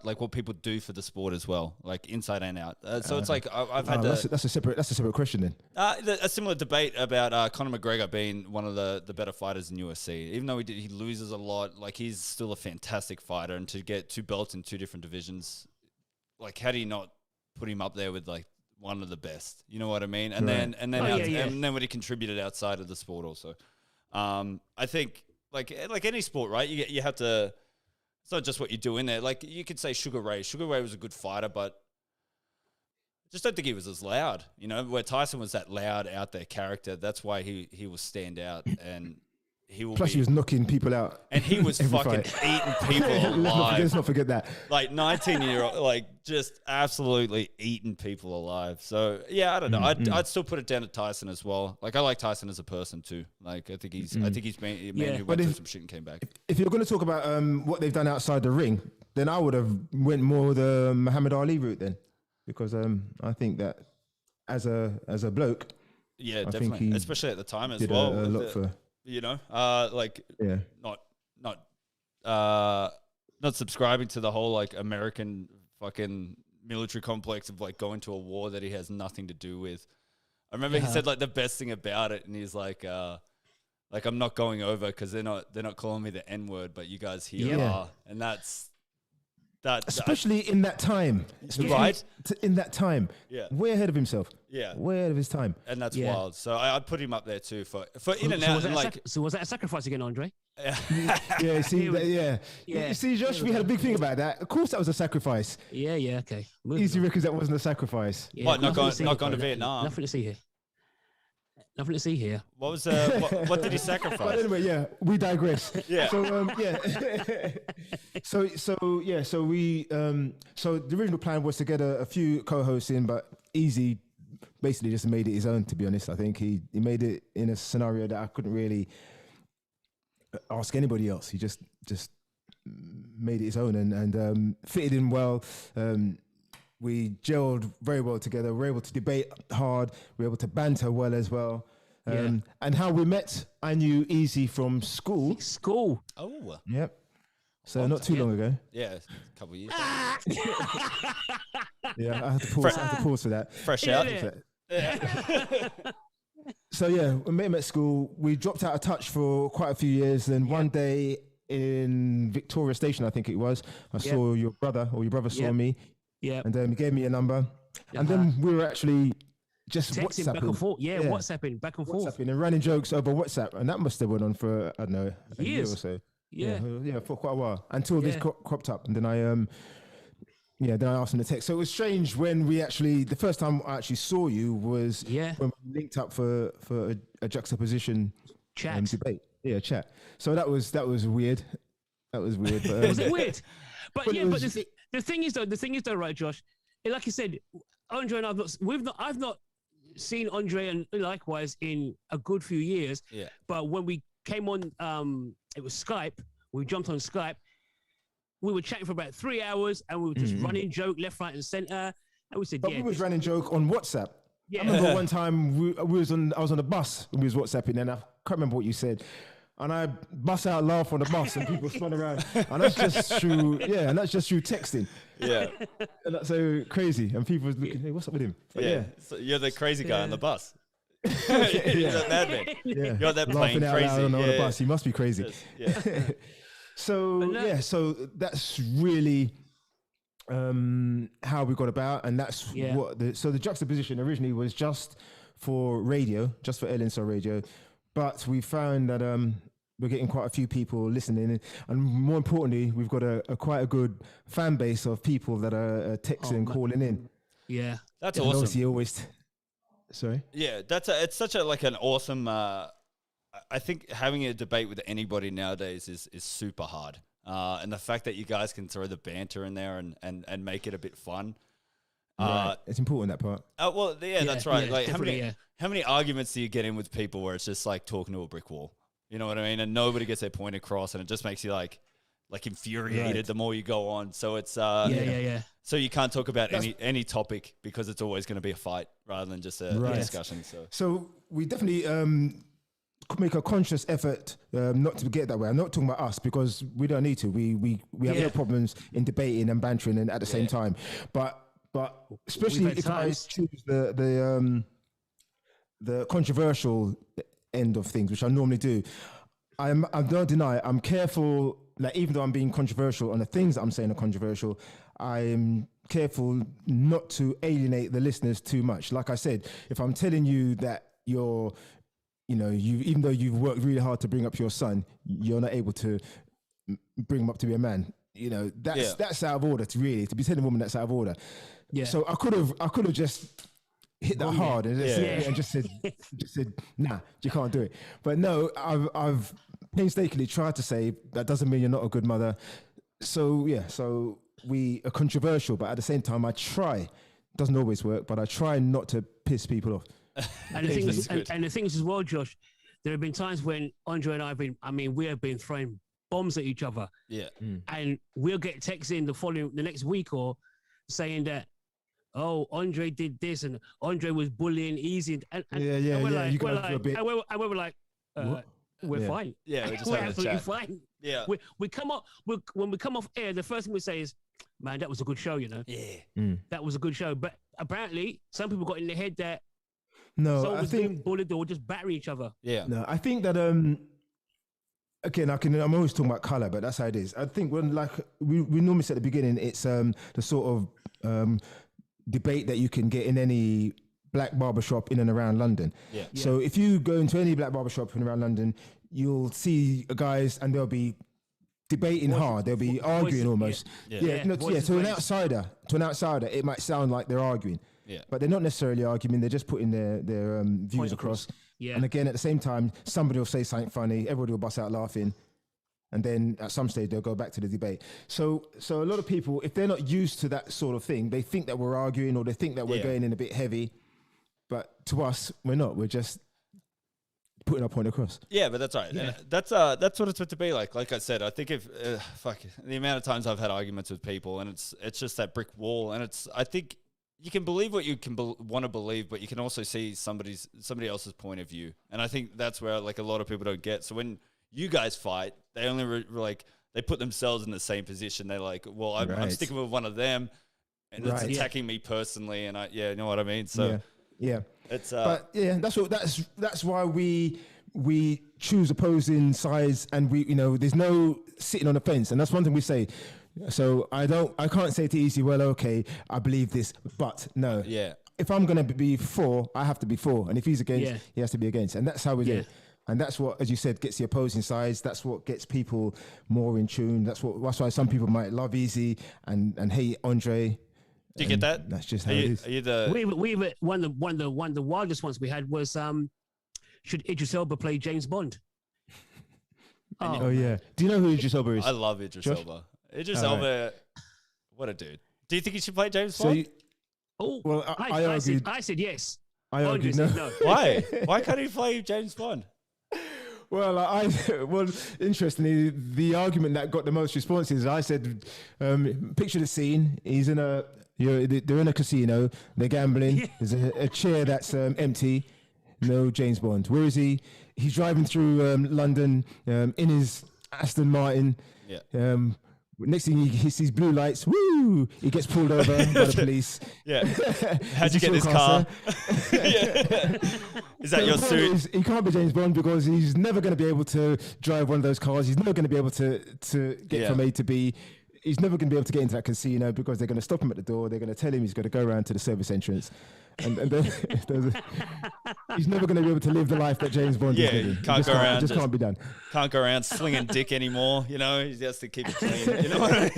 like what people do for the sport as well, like inside and out. So it's like I've had that's a separate question then. A similar debate about Conor McGregor being one of the better fighters in UFC. Even though he loses a lot, like he's still a fantastic fighter, and to get 2 belts in 2 different divisions, like how do you not put him up there with like one of the best, you know what I mean? And then what he contributed outside of the sport also. I think like any sport, right? You have to. It's not just what you do in there. Like you could say Sugar Ray. Sugar Ray was a good fighter, but I just don't think he was as loud. You know, where Tyson was that loud out there character. That's why he will stand out, and he was knocking people out, and he was fucking eating people alive. Let's not forget that. Like 19-year-old, like just absolutely eating people alive. So yeah, I don't know. I'd still put it down to Tyson as well. Like I like Tyson as a person too. Like I think he's been a man who went through some shit and came back. If you're going to talk about what they've done outside the ring, then I would have went more the Muhammad Ali route then, because I think that as a bloke, definitely, especially at the time as well. A lot for. You know, not subscribing to the whole like American fucking military complex of like going to a war that he has nothing to do with. I remember he said like the best thing about it, and he's like I'm not going over because they're not calling me the N-word, but you guys here are, and that's especially in that time. Right. In that time. Yeah. Way ahead of himself. Yeah. Way ahead of his time. And that's wild. So I'd put him up there too for in and out. So was that a sacrifice again, Andre? Yeah, You see, Josh, we had a big thing about that. Of course, that was a sacrifice. Yeah, okay. Easy records, that wasn't a sacrifice. Yeah, what, not going to Vietnam? Nothing to see here. Nothing to see here. What was what did he sacrifice? But anyway, we digress. Yeah. So so we so the original plan was to get a few co-hosts in, but Easy basically just made it his own. To be honest, I think he made it in a scenario that I couldn't really ask anybody else. He just made it his own and fitted in well. We gelled very well together. We were able to debate hard. We were able to banter well as well. And how we met, I knew Easy from school. School. Oh. Yep. So not too long ago. Yeah, a couple of years. Yeah, I had to pause for that. Fresh out. So we met him at school. We dropped out of touch for quite a few years. Then one day in Victoria Station, I think it was, I saw your brother saw me. Yeah. And then he gave me a number. And then we were actually just texting WhatsApping. Back and forth. Yeah, WhatsApping back and forth. And running jokes over WhatsApp. And that must have went on for, I don't know, a year or so. Yeah, for quite a while. Until this cropped up. And then I asked him to text. So it was strange when the first time I actually saw you was when we linked up for a juxtaposition debate. Yeah, chat. So that was weird. That was weird. But, was it weird? But the thing is though, right, Josh? Like you said, Andre and I've not seen Andre and likewise in a good few years. Yeah. But when we came on, it was Skype. We jumped on Skype. We were chatting for about 3 hours, and we were just running joke left, right, and center. And we said, we was running joke on WhatsApp. Yeah. I remember one time I was on the bus and we was WhatsApping, and I can't remember what you said. And I bust out laugh on the bus, and people spun around, and that's just through texting. Yeah, and that's so crazy. And people was looking, hey, what's up with him? But so you're the crazy guy on the bus. You're that madman. Yeah. You're that plane crazy on the bus. He must be crazy. So that's really how we got about, and that's what the juxtaposition originally was just for radio, just for LNSO radio. But we found that we're getting quite a few people listening, and more importantly, we've got quite a good fan base of people that are texting and calling in. Yeah, that's awesome. Obviously, sorry. Yeah, it's such an awesome. I think having a debate with anybody nowadays is super hard, and the fact that you guys can throw the banter in there and make it a bit fun. Right. It's important, that part. That's right. Like how many arguments do you get in with people where it's just like talking to a brick wall? You know what I mean? And nobody gets their point across, and it just makes you like infuriated the more you go on. So it's So you can't talk about any topic because it's always going to be a fight rather than just a discussion. So we definitely make a conscious effort not to get that way. I'm not talking about us because we don't need to. We have no problems in debating and bantering and at the same time, but especially if I choose the controversial end of things, which I normally do, I don't deny I'm careful. Like, even though I'm being controversial and the things that I'm saying are controversial, I'm careful not to alienate the listeners too much. Like I said, if I'm telling you that even though you've worked really hard to bring up your son, you're not able to bring him up to be a man. That's out of order. To be telling a woman that's out of order. Yeah. So I could have just hit that hard and just said, nah, you can't do it. But no, I've painstakingly tried to say that doesn't mean you're not a good mother. So we are controversial, but at the same time, I try. Doesn't always work, but I try not to piss people off. And the thing is as well, Josh, there have been times when Andre and we have been throwing bombs at each other. Yeah. And we'll get texts in the next week or saying that, oh, Andre did this and Andre was bullying Easy. And we're like, we're fine. Yeah, we're just we're having absolutely a chat. fine. Yeah. When we come off air, the first thing we say is, man, that was a good show, Yeah. That was a good show. But apparently, some people got in their head that someone was being bullied or just battering each other. Yeah. No, I think that again, I'm always talking about color, but that's how it is. I think when like we normally say at the beginning, it's the sort of debate that you can get in any black barbershop in and around London. Yeah. So if you go into any black barbershop in and around London, you'll see guys and they'll be debating hard. They'll be arguing almost. To an outsider, it might sound like they're arguing. Yeah. But they're not necessarily arguing. They're just putting their views across. Yeah. And again, at the same time, somebody will say something funny. Everybody will bust out laughing. And then at some stage, they'll go back to the debate. So a lot of people, if they're not used to that sort of thing, they think that we're arguing or they think that we're going in a bit heavy. But to us, we're not. We're just putting our point across. Yeah, but that's right. Yeah. And that's what it's meant to be like. Like I said, I think if the amount of times I've had arguments with people, and it's just that brick wall. And I think you can believe what you can want to believe, but you can also see somebody else's point of view. And I think that's where like a lot of people don't get. So when you guys fight, they only they put themselves in the same position. They're like, well, I'm sticking with one of them, and it's attacking me personally. And you know what I mean? So it's but that's why we choose opposing sides, and there's no sitting on the fence, and that's one thing we say. So I can't say to Easy, well, okay, I believe this, but no. Yeah. If I'm going to be for, I have to be for. And if he's against, he has to be against. And that's how we do it. And that's what, as you said, gets the opposing sides. That's what gets people more in tune. That's why some people might love Easy and hate André. Do you get that? That's just how it is. Are you the... We one of the wildest ones we had was should Idris Elba play James Bond? Oh yeah. Do you know who Idris Elba is? I love Idris Elba. Idris Elba, what a dude. Do you think he should play James Bond? I said yes. I argued no. No. Why? Why can't he play James Bond? Well, interestingly, the argument that got the most responses, I said, picture the scene. He's they're in a casino. They're gambling. There's a chair that's empty. No James Bond. Where is he? He's driving through London in his Aston Martin. Yeah. Next thing he sees blue lights. Woo! He gets pulled over by the police. Yeah. How'd you get this car? Is that your suit? He can't be James Bond because he's never going to be able to drive one of those cars. He's never going to be able to get from A to B. He's never going to be able to get into that casino because they're going to stop him at the door. They're going to tell him he's got to go around to the service entrance. And then he's never going to be able to live the life that James Bond is living. Can't go around. It just can't be done. Can't go around slinging dick anymore. He has to keep it clean. You know what I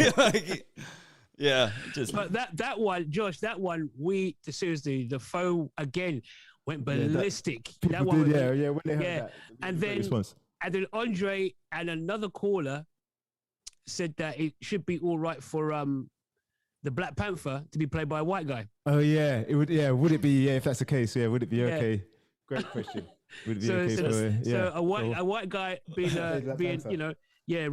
mean? But that one, Josh, seriously, the foe again went ballistic. That one, when they heard that. And then André and another caller said that it should be all right for the Black Panther to be played by a white guy. Oh yeah, it would. Yeah, would it be? Yeah, if that's the case, would it be okay? Great question. Would it be okay so a white guy being running. Yeah,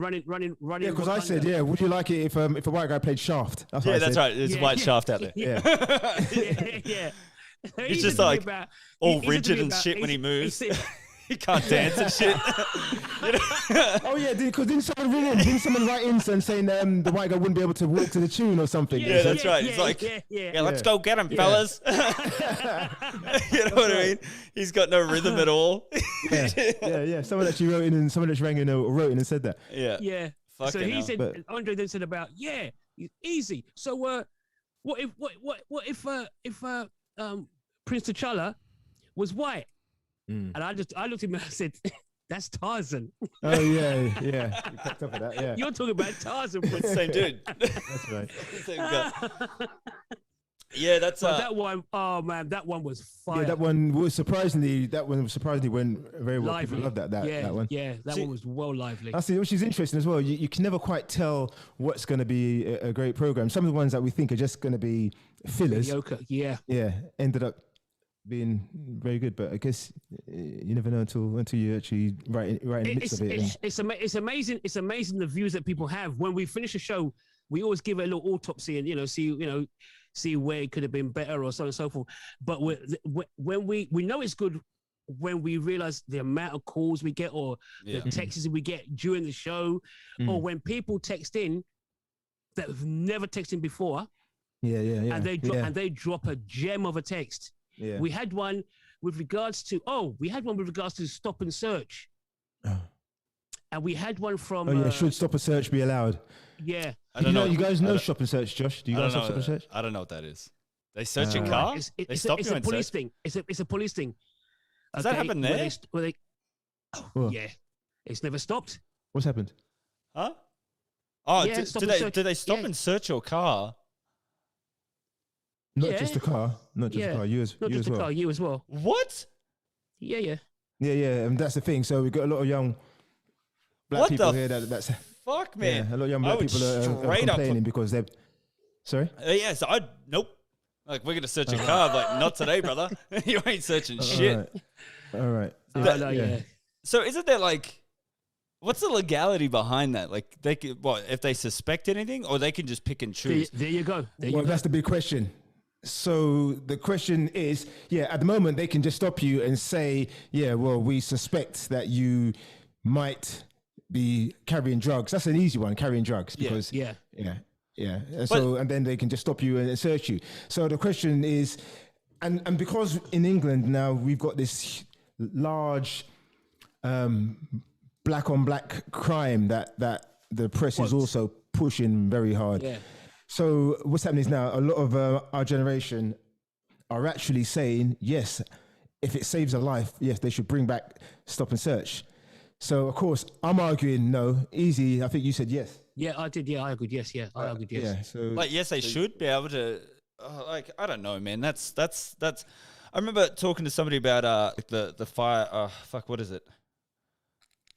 because I said, would you like it if a white guy played Shaft? That's right. There's a white Shaft out there. Yeah. He's just like all rigid and shit when he moves. He can't dance and shit. Oh yeah, because didn't someone write in saying the white guy wouldn't be able to walk to the tune or something? Yeah, that's right. He's like, let's go get him, fellas. You know what I mean? He's got no rhythm at all. Yeah. Someone actually wrote in and said that. Yeah. So he said, André then said about easy. So what if Prince T'Challa was white? And I looked at him and I said, that's Tarzan. Oh, yeah. You picked up on that, yeah. You're talking about Tarzan. Same dude. That's right. Same guy. Yeah, that's... that one, oh, man, that one was fire. Yeah, that one was surprisingly went very well. Lively. People love that one. Yeah, that one was well lively. That's it, which is interesting as well. You can never quite tell what's going to be a great program. Some of the ones that we think are just going to be fillers. Mediocre, yeah. Yeah, ended up being very good, but I guess you never know until you actually right in the midst of it. It's amazing. It's amazing the views that people have. When we finish a show, we always give it a little autopsy and see where it could have been better or so on and so forth. But when we know it's good when we realize the amount of calls we get or the texts we get during the show, or when people text in that have never texted before. And they drop a gem of a text. Yeah. We had one with regards to stop and search. and we had one from. Oh yeah, should stop and search be allowed? Yeah, I don't know. You guys know stop and search, Josh? Do you guys know stop and search? I don't know what that is. They search your car. They stop you and police thing. It's a police thing. Does that happen there? Yeah, it's never stopped. What's happened? Huh? Oh, Yeah, do they stop and search your car? Not just the car. Not just the car. You as well. Car. You as well. What? Yeah. And that's the thing. So we've got a lot of young black people here that's fuck, man. Yeah, a lot of young black people are complaining because they're. Sorry. Yes, nope. Like, we're gonna search your car. I'm like, not today, brother. You ain't searching shit. All right. Yeah. So isn't there like, what's the legality behind that? Like, they could, if they suspect anything, or they can just pick and choose? There you go. That's the big question. So the question is, at the moment they can just stop you and say, we suspect that you might be carrying drugs. That's an easy one, carrying drugs, because Yeah. So and then they can just stop you and search you. So the question is, and because in England now we've got this large black on black crime that the press is also pushing very hard. Yeah. So what's happening is now a lot of our generation are actually saying, yes, if it saves a life, yes, they should bring back stop and search. So, of course, I'm arguing no. Easy, I think you said yes. Yeah, I did. Yeah, I argued yes. Yeah, I argued yes. Yeah, so like, yes, they should be able to. I don't know, man. That's. I remember talking to somebody about the fire. What is it?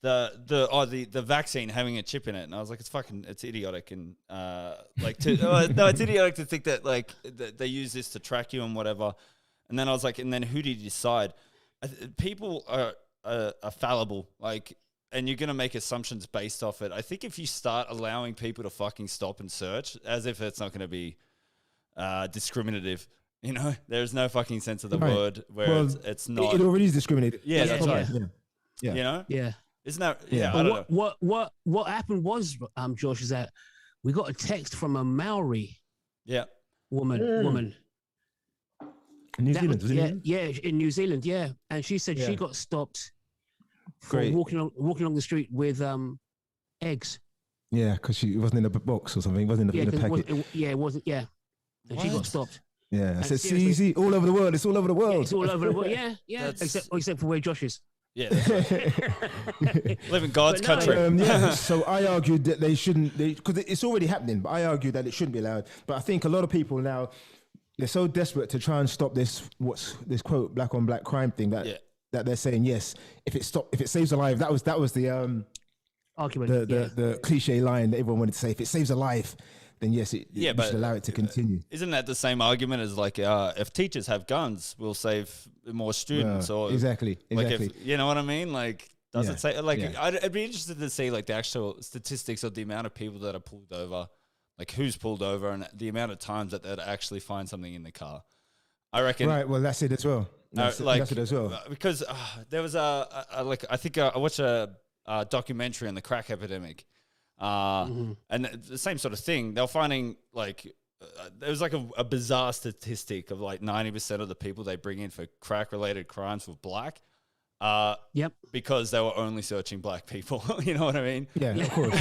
The vaccine having a chip in it, and I was like, it's idiotic, and it's idiotic to think that like they use this to track you and whatever. And then I was like, and then who did you decide? People are fallible, like, and you're gonna make assumptions based off it. I think if you start allowing people to fucking stop and search, as if it's not gonna be discriminative, there's no fucking sense of the word where it's not. It already is discriminative. Yeah, that's right. Yeah. Yeah. Isn't that? Yeah. I don't know. What happened was, Josh, is that we got a text from a Maori woman. In New Zealand, in New Zealand, and she said she got stopped for walking along the street with eggs. Yeah, because she wasn't in a box or something. It wasn't in a packet. It wasn't. Yeah, and she got stopped. Yeah, I said, see, easy, all over the world. It's all over the world. Yeah, it's all over the world. Yeah. Except for where Josh is. Yeah, that's right. Live in God's country. So I argued that they shouldn't, because it's already happening. But I argued that it shouldn't be allowed. But I think a lot of people now, they're so desperate to try and stop this quote black on black crime thing that they're saying yes. If it saves a life, that was the argument. The cliche line that everyone wanted to say. If it saves a life, then yes, we should allow it to continue. Isn't that the same argument as like if teachers have guns, we'll save more students? Or exactly. Like if, you know what I mean? Like, does it say like? I'd be interested to see like the actual statistics of the amount of people that are pulled over, like who's pulled over, and the amount of times that they'd actually find something in the car. I reckon. Right. Well, that's it as well. That's it as well. Because there was I think I watched a documentary on the crack epidemic. And the same sort of thing. They're finding like there was like a bizarre statistic of like 90% of the people they bring in for crack related crimes were black. Because they were only searching black people. You know what I mean? Yeah, of course.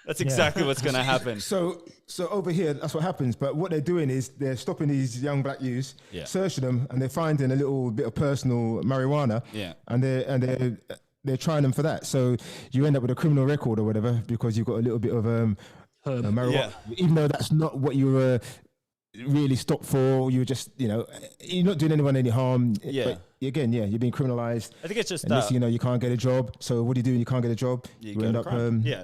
That's exactly what's going to happen. So over here, that's what happens. But what they're doing is they're stopping these young black youths, searching them, and they're finding a little bit of personal marijuana. Yeah, and they're trying them for that. So you end up with a criminal record or whatever because you've got a little bit of marijuana, even though that's not what you were really stopped for. You were just, you're not doing anyone any harm. But again, you're being criminalized. I think it's just you can't get a job. So what do you do when you can't get a job? You end up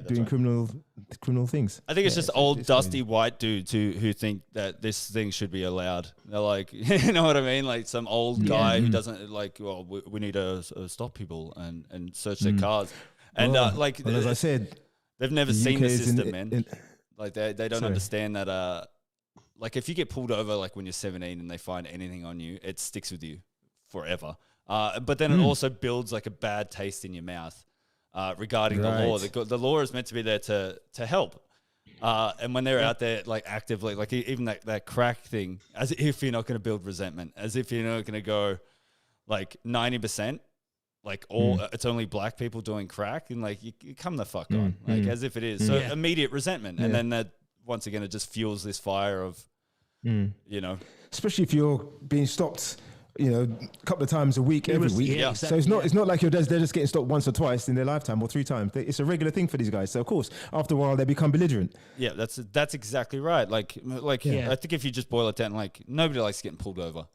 doing criminal things. I think it's just old dusty white dudes who think that this thing should be allowed. They're like, you know what I mean? Like some old guy who doesn't like, well, we need to stop people and search their cars. And as I said, they've never seen the system, man. Like they don't understand that. Like if you get pulled over, like when you're 17 and they find anything on you, it sticks with you forever. But then it also builds like a bad taste in your mouth regarding the law. The law is meant to be there to help. And when they're out there like actively, like even that crack thing, as if you're not going to build resentment, as if you're not going to go like 90%, like all it's only black people doing crack, and like you come the fuck on, like as if it is. So immediate resentment, and then that once again it just fuels this fire of, you know, especially if you're being stopped, you know, a couple of times a week, every week. Yeah, exactly. So it's not like they're just getting stopped once or twice in their lifetime or 3 times. It's a regular thing for these guys. So of course, after a while, they become belligerent. Yeah, that's exactly right. Like I think if you just boil it down, like nobody likes getting pulled over.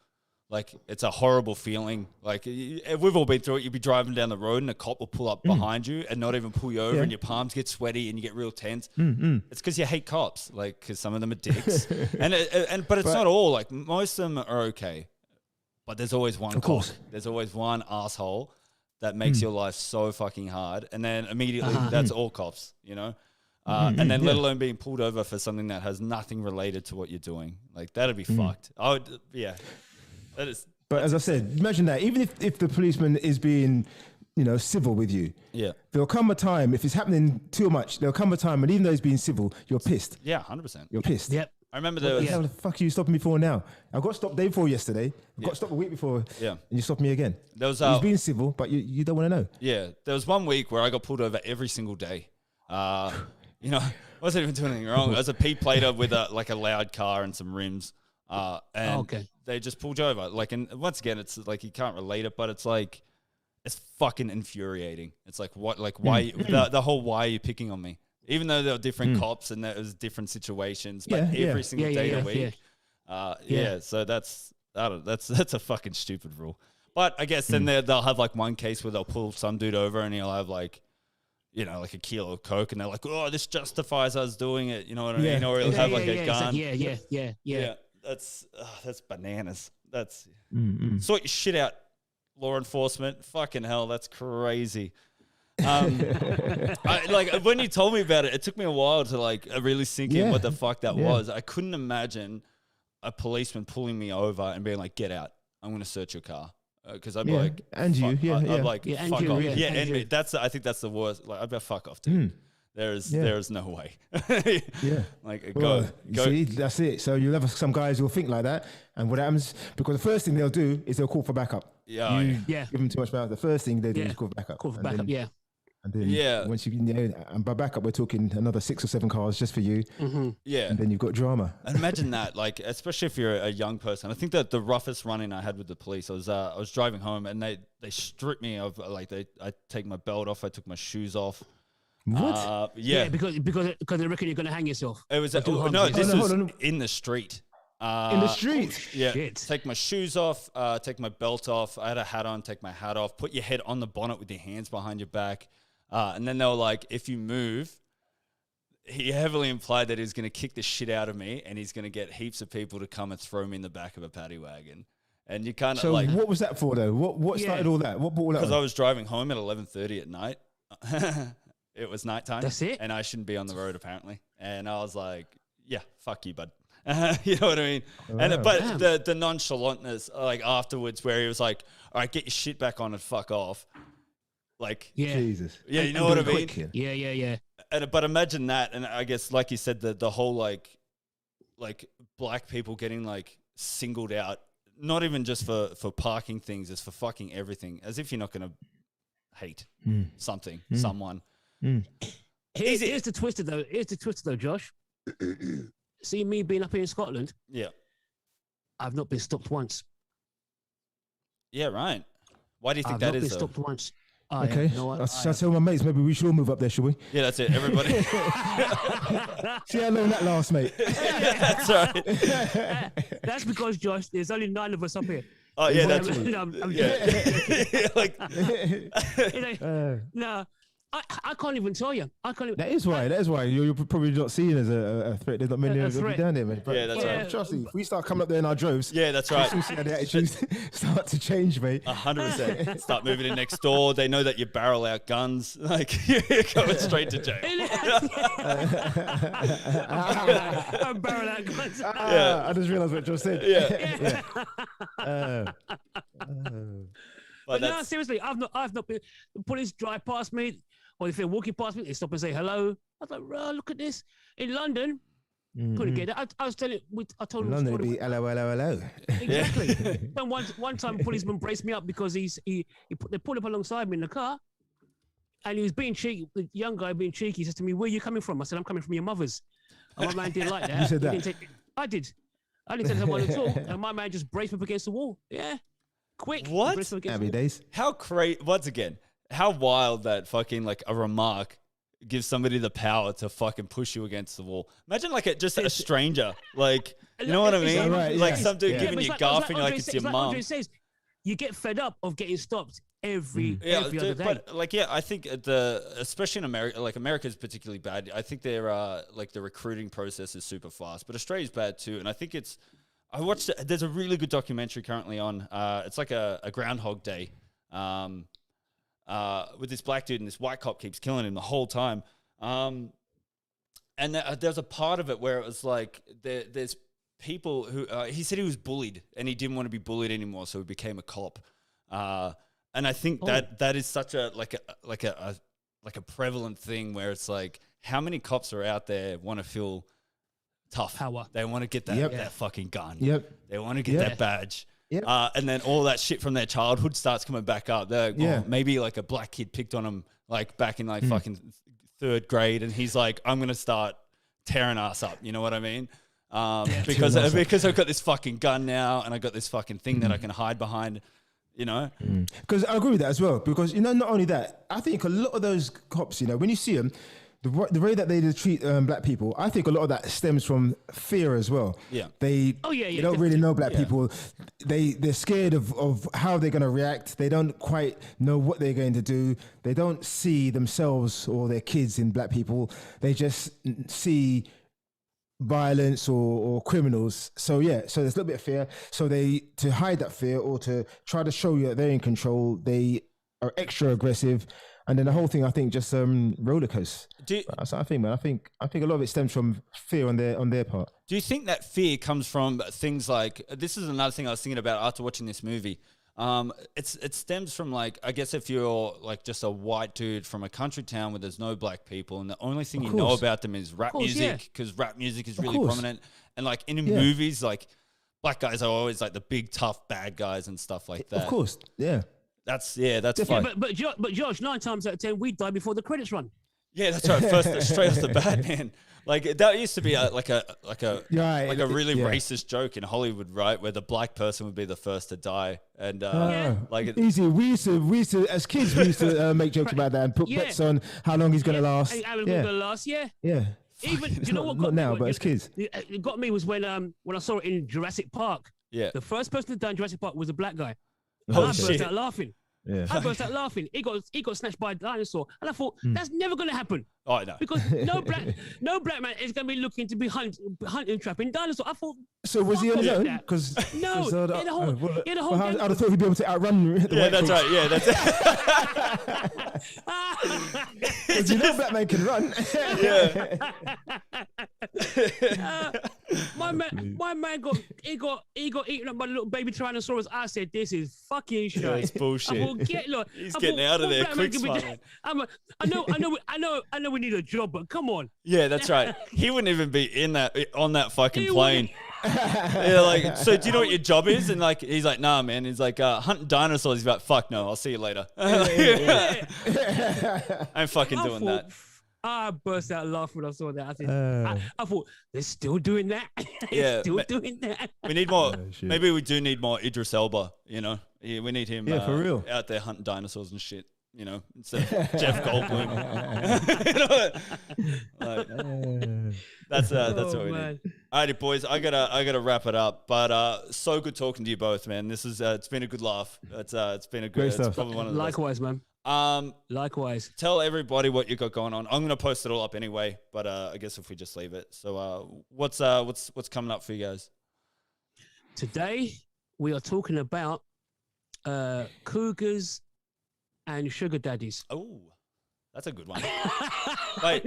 Like, it's a horrible feeling. Like, we've all been through it. You'll be driving down the road and a cop will pull up behind you and not even pull you over, and your palms get sweaty and you get real tense. It's because you hate cops, like, because some of them are dicks. But it's not all. Like, most of them are okay. But there's always one cop. There's always one asshole that makes your life so fucking hard. And then immediately, that's all cops, you know? And then let alone being pulled over for something that has nothing related to what you're doing. Like, that'd be fucked. I would, That is, but as I said, imagine that. Even if the policeman is being, you know, civil with you, there'll come a time, if it's happening too much, there'll come a time, and even though he's being civil, you're pissed. Yeah, 100%. You're pissed. Yep. I remember what the fuck are you stopping me for now? I got stopped day before yesterday. I got stopped a week before. Yeah. And you stopped me again. There was he's being civil, but you don't want to know. Yeah. There was 1 week where I got pulled over every single day. You know, I wasn't even doing anything wrong. I was a P-plater with a loud car and some rims. And they just pulled you over. Like, and once again, it's like you can't relate it, but it's like, it's fucking infuriating. It's like, what, like, why, the whole why are you picking on me? Even though there were different cops and there was different situations, but every single day of the week. So that's a fucking stupid rule. But I guess then they'll have like one case where they'll pull some dude over and he'll have like, you know, like a kilo of coke, and they're like, oh, this justifies us doing it. You know what I mean? Or he'll have like a gun. Yeah. That's bananas. That's sort your shit out, law enforcement. Fucking hell, that's crazy. When you told me about it, it took me a while to like really sink in what the fuck that was. I couldn't imagine a policeman pulling me over and being like, "Get out! I'm going to search your car." Because I'd be like, and fuck. you, I'm like, and fuck you, off. and me. I think that's the worst. Like, I'd be like, fuck off, dude. There is no way. Like, go. See, that's it. So you'll have some guys who'll think like that, and what happens? Because the first thing they'll do is they'll call for backup. Give them too much power. The first thing they do is call for backup. And then once and by backup, we're talking another 6 or 7 cars just for you. And then you've got drama. And imagine that, like, especially if you're a young person. I think that the roughest run-in I had with the police, I was driving home and they stripped me of, like, I take my belt off, I took my shoes off. What? Because they reckon you're going to hang yourself. It was, this was in the street. In the street? Yeah. Shit. Take my shoes off, take my belt off. I had a hat on, take my hat off, put your head on the bonnet with your hands behind your back. And then they were like, if you move, he heavily implied that he was going to kick the shit out of me and he's going to get heaps of people to come and throw me in the back of a paddy wagon. And you kind of like... So what was that for, though? What started all that? What brought all that? Because I was driving home at 11:30 at night. It was nighttime. That's it? And I shouldn't be on the road, apparently. And I was like, yeah, fuck you, bud. You know what I mean? But the nonchalantness, like, afterwards, where he was like, all right, get your shit back on and fuck off. Like, Jesus. Yeah, you know what I mean? Yeah. But imagine that, and I guess, like you said, the whole like black people getting like singled out, not even just for parking things, it's for fucking everything, as if you're not going to hate something, someone. Here's the twister though, Josh. See me being up here in Scotland. Yeah. I've not been stopped once. Yeah, right. Why do you think that is? I've not been stopped once. Okay, I'll tell my mates, maybe we should all move up there, should we? Yeah, that's it, everybody. See how long that lasts, mate. That's right. That's because, Josh, there's only 9 of us up here. Oh, yeah, that's right. No, I can't even tell you. That is why you're probably not seen as a threat. There's not many of you down there, man. But, yeah, that's right. Trust me, if we start coming up there in our droves, that's right. You'll see how the attitudes start to change, mate. 100%. Start moving in next door. They know that you barrel out guns. Like, you're going straight to jail. I'm barrel out guns. I just realised what Josh said. But no, seriously, I've not been. The police drive past me, or if they're walking past me, they stop and say hello. I was like, look at this. In London, Couldn't get it. I was telling. I told him. London would be LOLOLO. Exactly. Then one time, a policeman braced me up because they pulled up alongside me in the car, and he was being cheeky. The young guy being cheeky. He says to me, "Where are you coming from?" I said, "I'm coming from your mother's." And my man didn't like that. You said that? I did. I didn't tell someone at all, and my man just braced me up against the wall. Yeah, quick. What? Happy days. How crazy! Once again, how wild that fucking like a remark gives somebody the power to fucking push you against the wall. Imagine like just a stranger, like you know what I mean? Right, like yeah. some dude giving you like, guff and you're like André it's says, your mum. André says, you get fed up of getting stopped every other day. But like I think especially in America, like America's particularly bad. I think like the recruiting process is super fast, but Australia's bad too. And I think I watched there's a really good documentary currently on. It's like a Groundhog Day. With this black dude and this white cop keeps killing him the whole time. And there's a part of it where it was like there's people who he said he was bullied and he didn't want to be bullied anymore, so he became a cop. And I think that is such a prevalent thing where it's like how many cops are out there want to feel tough. Power. They want to get that fucking gun. Yep. They want to get that badge. Yep. And then all that shit from their childhood starts coming back up. They're like, oh, maybe like a black kid picked on him like back in like fucking third grade, and he's like, I'm gonna start tearing ass up. You know what I mean? Because I've got this fucking gun now, and I got this fucking thing that I can hide behind. You know? Because I agree with that as well. Because not only that, I think a lot of those cops, when you see them, the way that they treat black people, I think a lot of that stems from fear as well. Yeah. They don't really know black people. They're scared of how they're going to react. They don't quite know what they're going to do. They don't see themselves or their kids in black people. They just see violence or criminals. So there's a little bit of fear. So to hide that fear or to try to show you that they're in control, they are extra aggressive. And then the whole thing, I think, just roller coaster. That's what I think, man. I think a lot of it stems from fear on their part. Do you think that fear comes from things like, this is another thing I was thinking about after watching this movie. It stems from like, I guess if you're like just a white dude from a country town where there's no black people and the only thing you know about them is rap music, because rap music is really prominent. And like in movies, like black guys are always like the big tough bad guys and stuff like that. Of course, yeah. That's fine. But Josh, 9 times out of 10, we die before the credits run. Yeah, that's right. First, straight off the bat, man. Like that used to be a really racist joke in Hollywood, right? Where the black person would be the first to die, and easy. We used to as kids we used to make jokes about that and put bets on how long he's gonna last. How long he's gonna last? Yeah. Even do you know what got not now, but as kids, it got me was when I saw it in Jurassic Park. Yeah, the first person to die in Jurassic Park was a black guy. Oh, I burst out laughing. Yeah. I burst out laughing. He got snatched by a dinosaur, and I thought that's never going to happen. Oh, I know. Because no black man is going to be looking to be hunting, trapping dinosaur. I thought. So was he on his own? Because no, in the whole. I'd have thought he'd be able to outrun. That's right. Yeah, that's it. Because black man can run. My man got eaten up by the little baby Tyrannosaurus. I said, "This is fucking shit. It's bullshit." He's getting out of there quick, I know we need a job, but come on. Yeah, that's right. He wouldn't even be on that fucking plane. Yeah, like, so do you know what your job is? And like, he's like, nah, man. He's like, hunting dinosaurs. He's like, fuck no, I'll see you later. I'm fucking doing that. I burst out laughing when I saw that. I said, I thought, they're still doing that. Doing that. We need more. Maybe we do need more Idris Elba, we need him for real out there hunting dinosaurs and shit. Instead of Jeff Goldblum. That's what we need. Alrighty, boys, I gotta wrap it up. But so good talking to you both, man. This is it's been a good laugh. It's been a good. Great stuff. It's probably one of the likewise, best. Man. Likewise. Tell everybody what you got going on. I'm gonna post it all up anyway. But I guess if we just leave it. So what's coming up for you guys? Today we are talking about cougars and sugar daddies. Oh, that's a good one. Wait,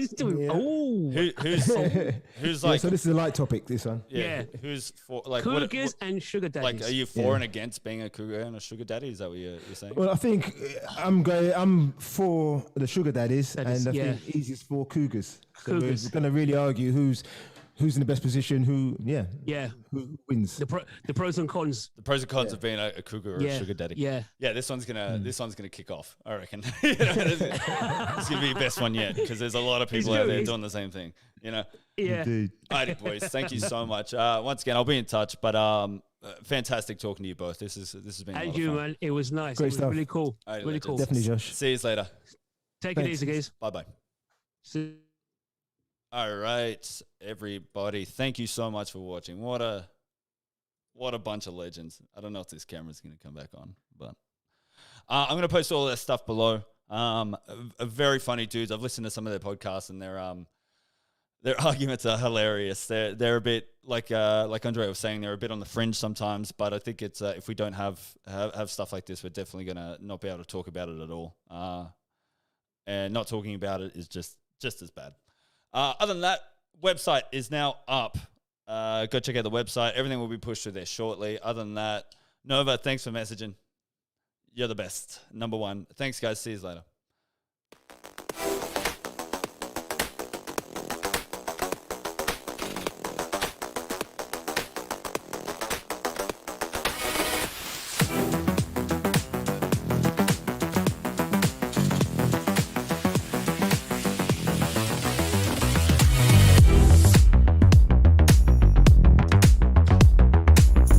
who's like? So this is a light topic. This one. Yeah. Who's for like cougars and sugar daddies? Like, are you for and against being a cougar and a sugar daddy? Is that what you're saying? Well, I think I'm for the sugar daddies, and I think easiest for cougars. So we're going to really argue who's who's in the best position, who wins. The pros and cons. The pros and cons of being a cougar or a sugar daddy. Yeah. Yeah, this one's gonna kick off, I reckon. This is gonna be the best one yet, because there's a lot of people out there doing the same thing, Yeah. Indeed. Alrighty, boys. Thank you so much. Once again, I'll be in touch, but fantastic talking to you both. This has been a lot of fun. Man. It was nice. Great it was stuff. really cool. Alright, really legends. cool. Definitely, Josh. See you later. Take it easy, guys. Bye-bye. See- All right, everybody. Thank you so much for watching. What a bunch of legends. I don't know if this camera's going to come back on, but I'm going to post all that stuff below. Very funny dudes. I've listened to some of their podcasts, and their arguments are hilarious. They're a bit like André was saying, they're a bit on the fringe sometimes. But I think it's if we don't have stuff like this, we're definitely going to not be able to talk about it at all. And not talking about it is just as bad. Other than that, website is now up. Go check out the website. Everything will be pushed through there shortly. Other than that, Nova, thanks for messaging. You're the best. Number one. Thanks, guys. See you later.